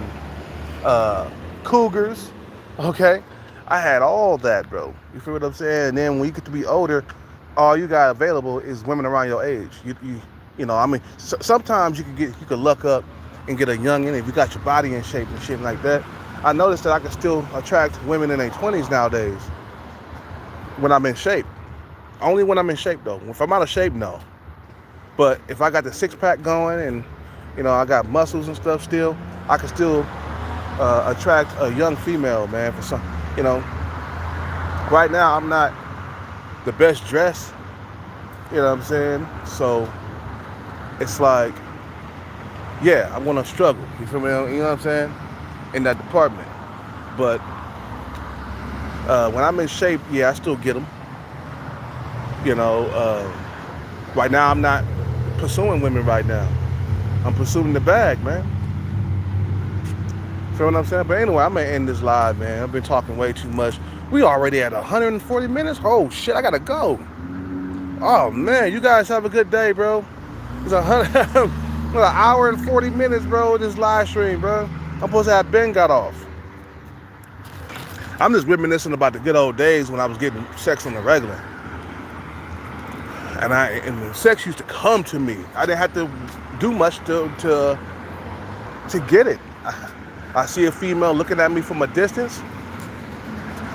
cougars. Okay, I had all that, bro. You feel what I'm saying? And then when you get to be older, all you got available is women around your age. Sometimes you could luck up and get a youngin', if you got your body in shape and shit like that. I noticed that I can still attract women in their 20s nowadays when I'm in shape. Only when I'm in shape though. If I'm out of shape, no. But if I got the six-pack going and, I got muscles and stuff still, I can still attract a young female, man, for some, right now I'm not the best dressed, you know what I'm saying? So it's like, yeah, I'm gonna struggle, you feel me? You know what I'm saying? In that department. But when I'm in shape, yeah, I still get them. Right now I'm not pursuing women right now. I'm pursuing the bag, man. Feel what I'm saying? But anyway, I'm gonna end this live, man. I've been talking way too much. We already at 140 minutes. Oh shit, I gotta go. Oh man, you guys have a good day, bro. It's an hour and 40 minutes, bro. This live stream, bro. I'm supposed to have been got off. I'm just reminiscing about the good old days when I was getting sex on the regular. And the sex used to come to me. I didn't have to do much to get it. I see a female looking at me from a distance,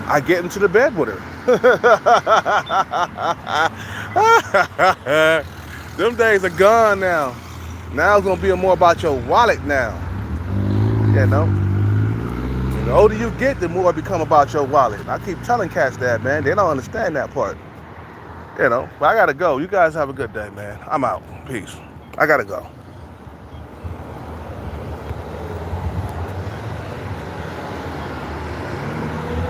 I get into the bed with her. Them days are gone now. Now it's gonna be more about your wallet now. And the older you get, the more it become about your wallet. I keep telling cats that, man. They don't understand that part. But I gotta go. You guys have a good day, man. I'm out. Peace. I gotta go.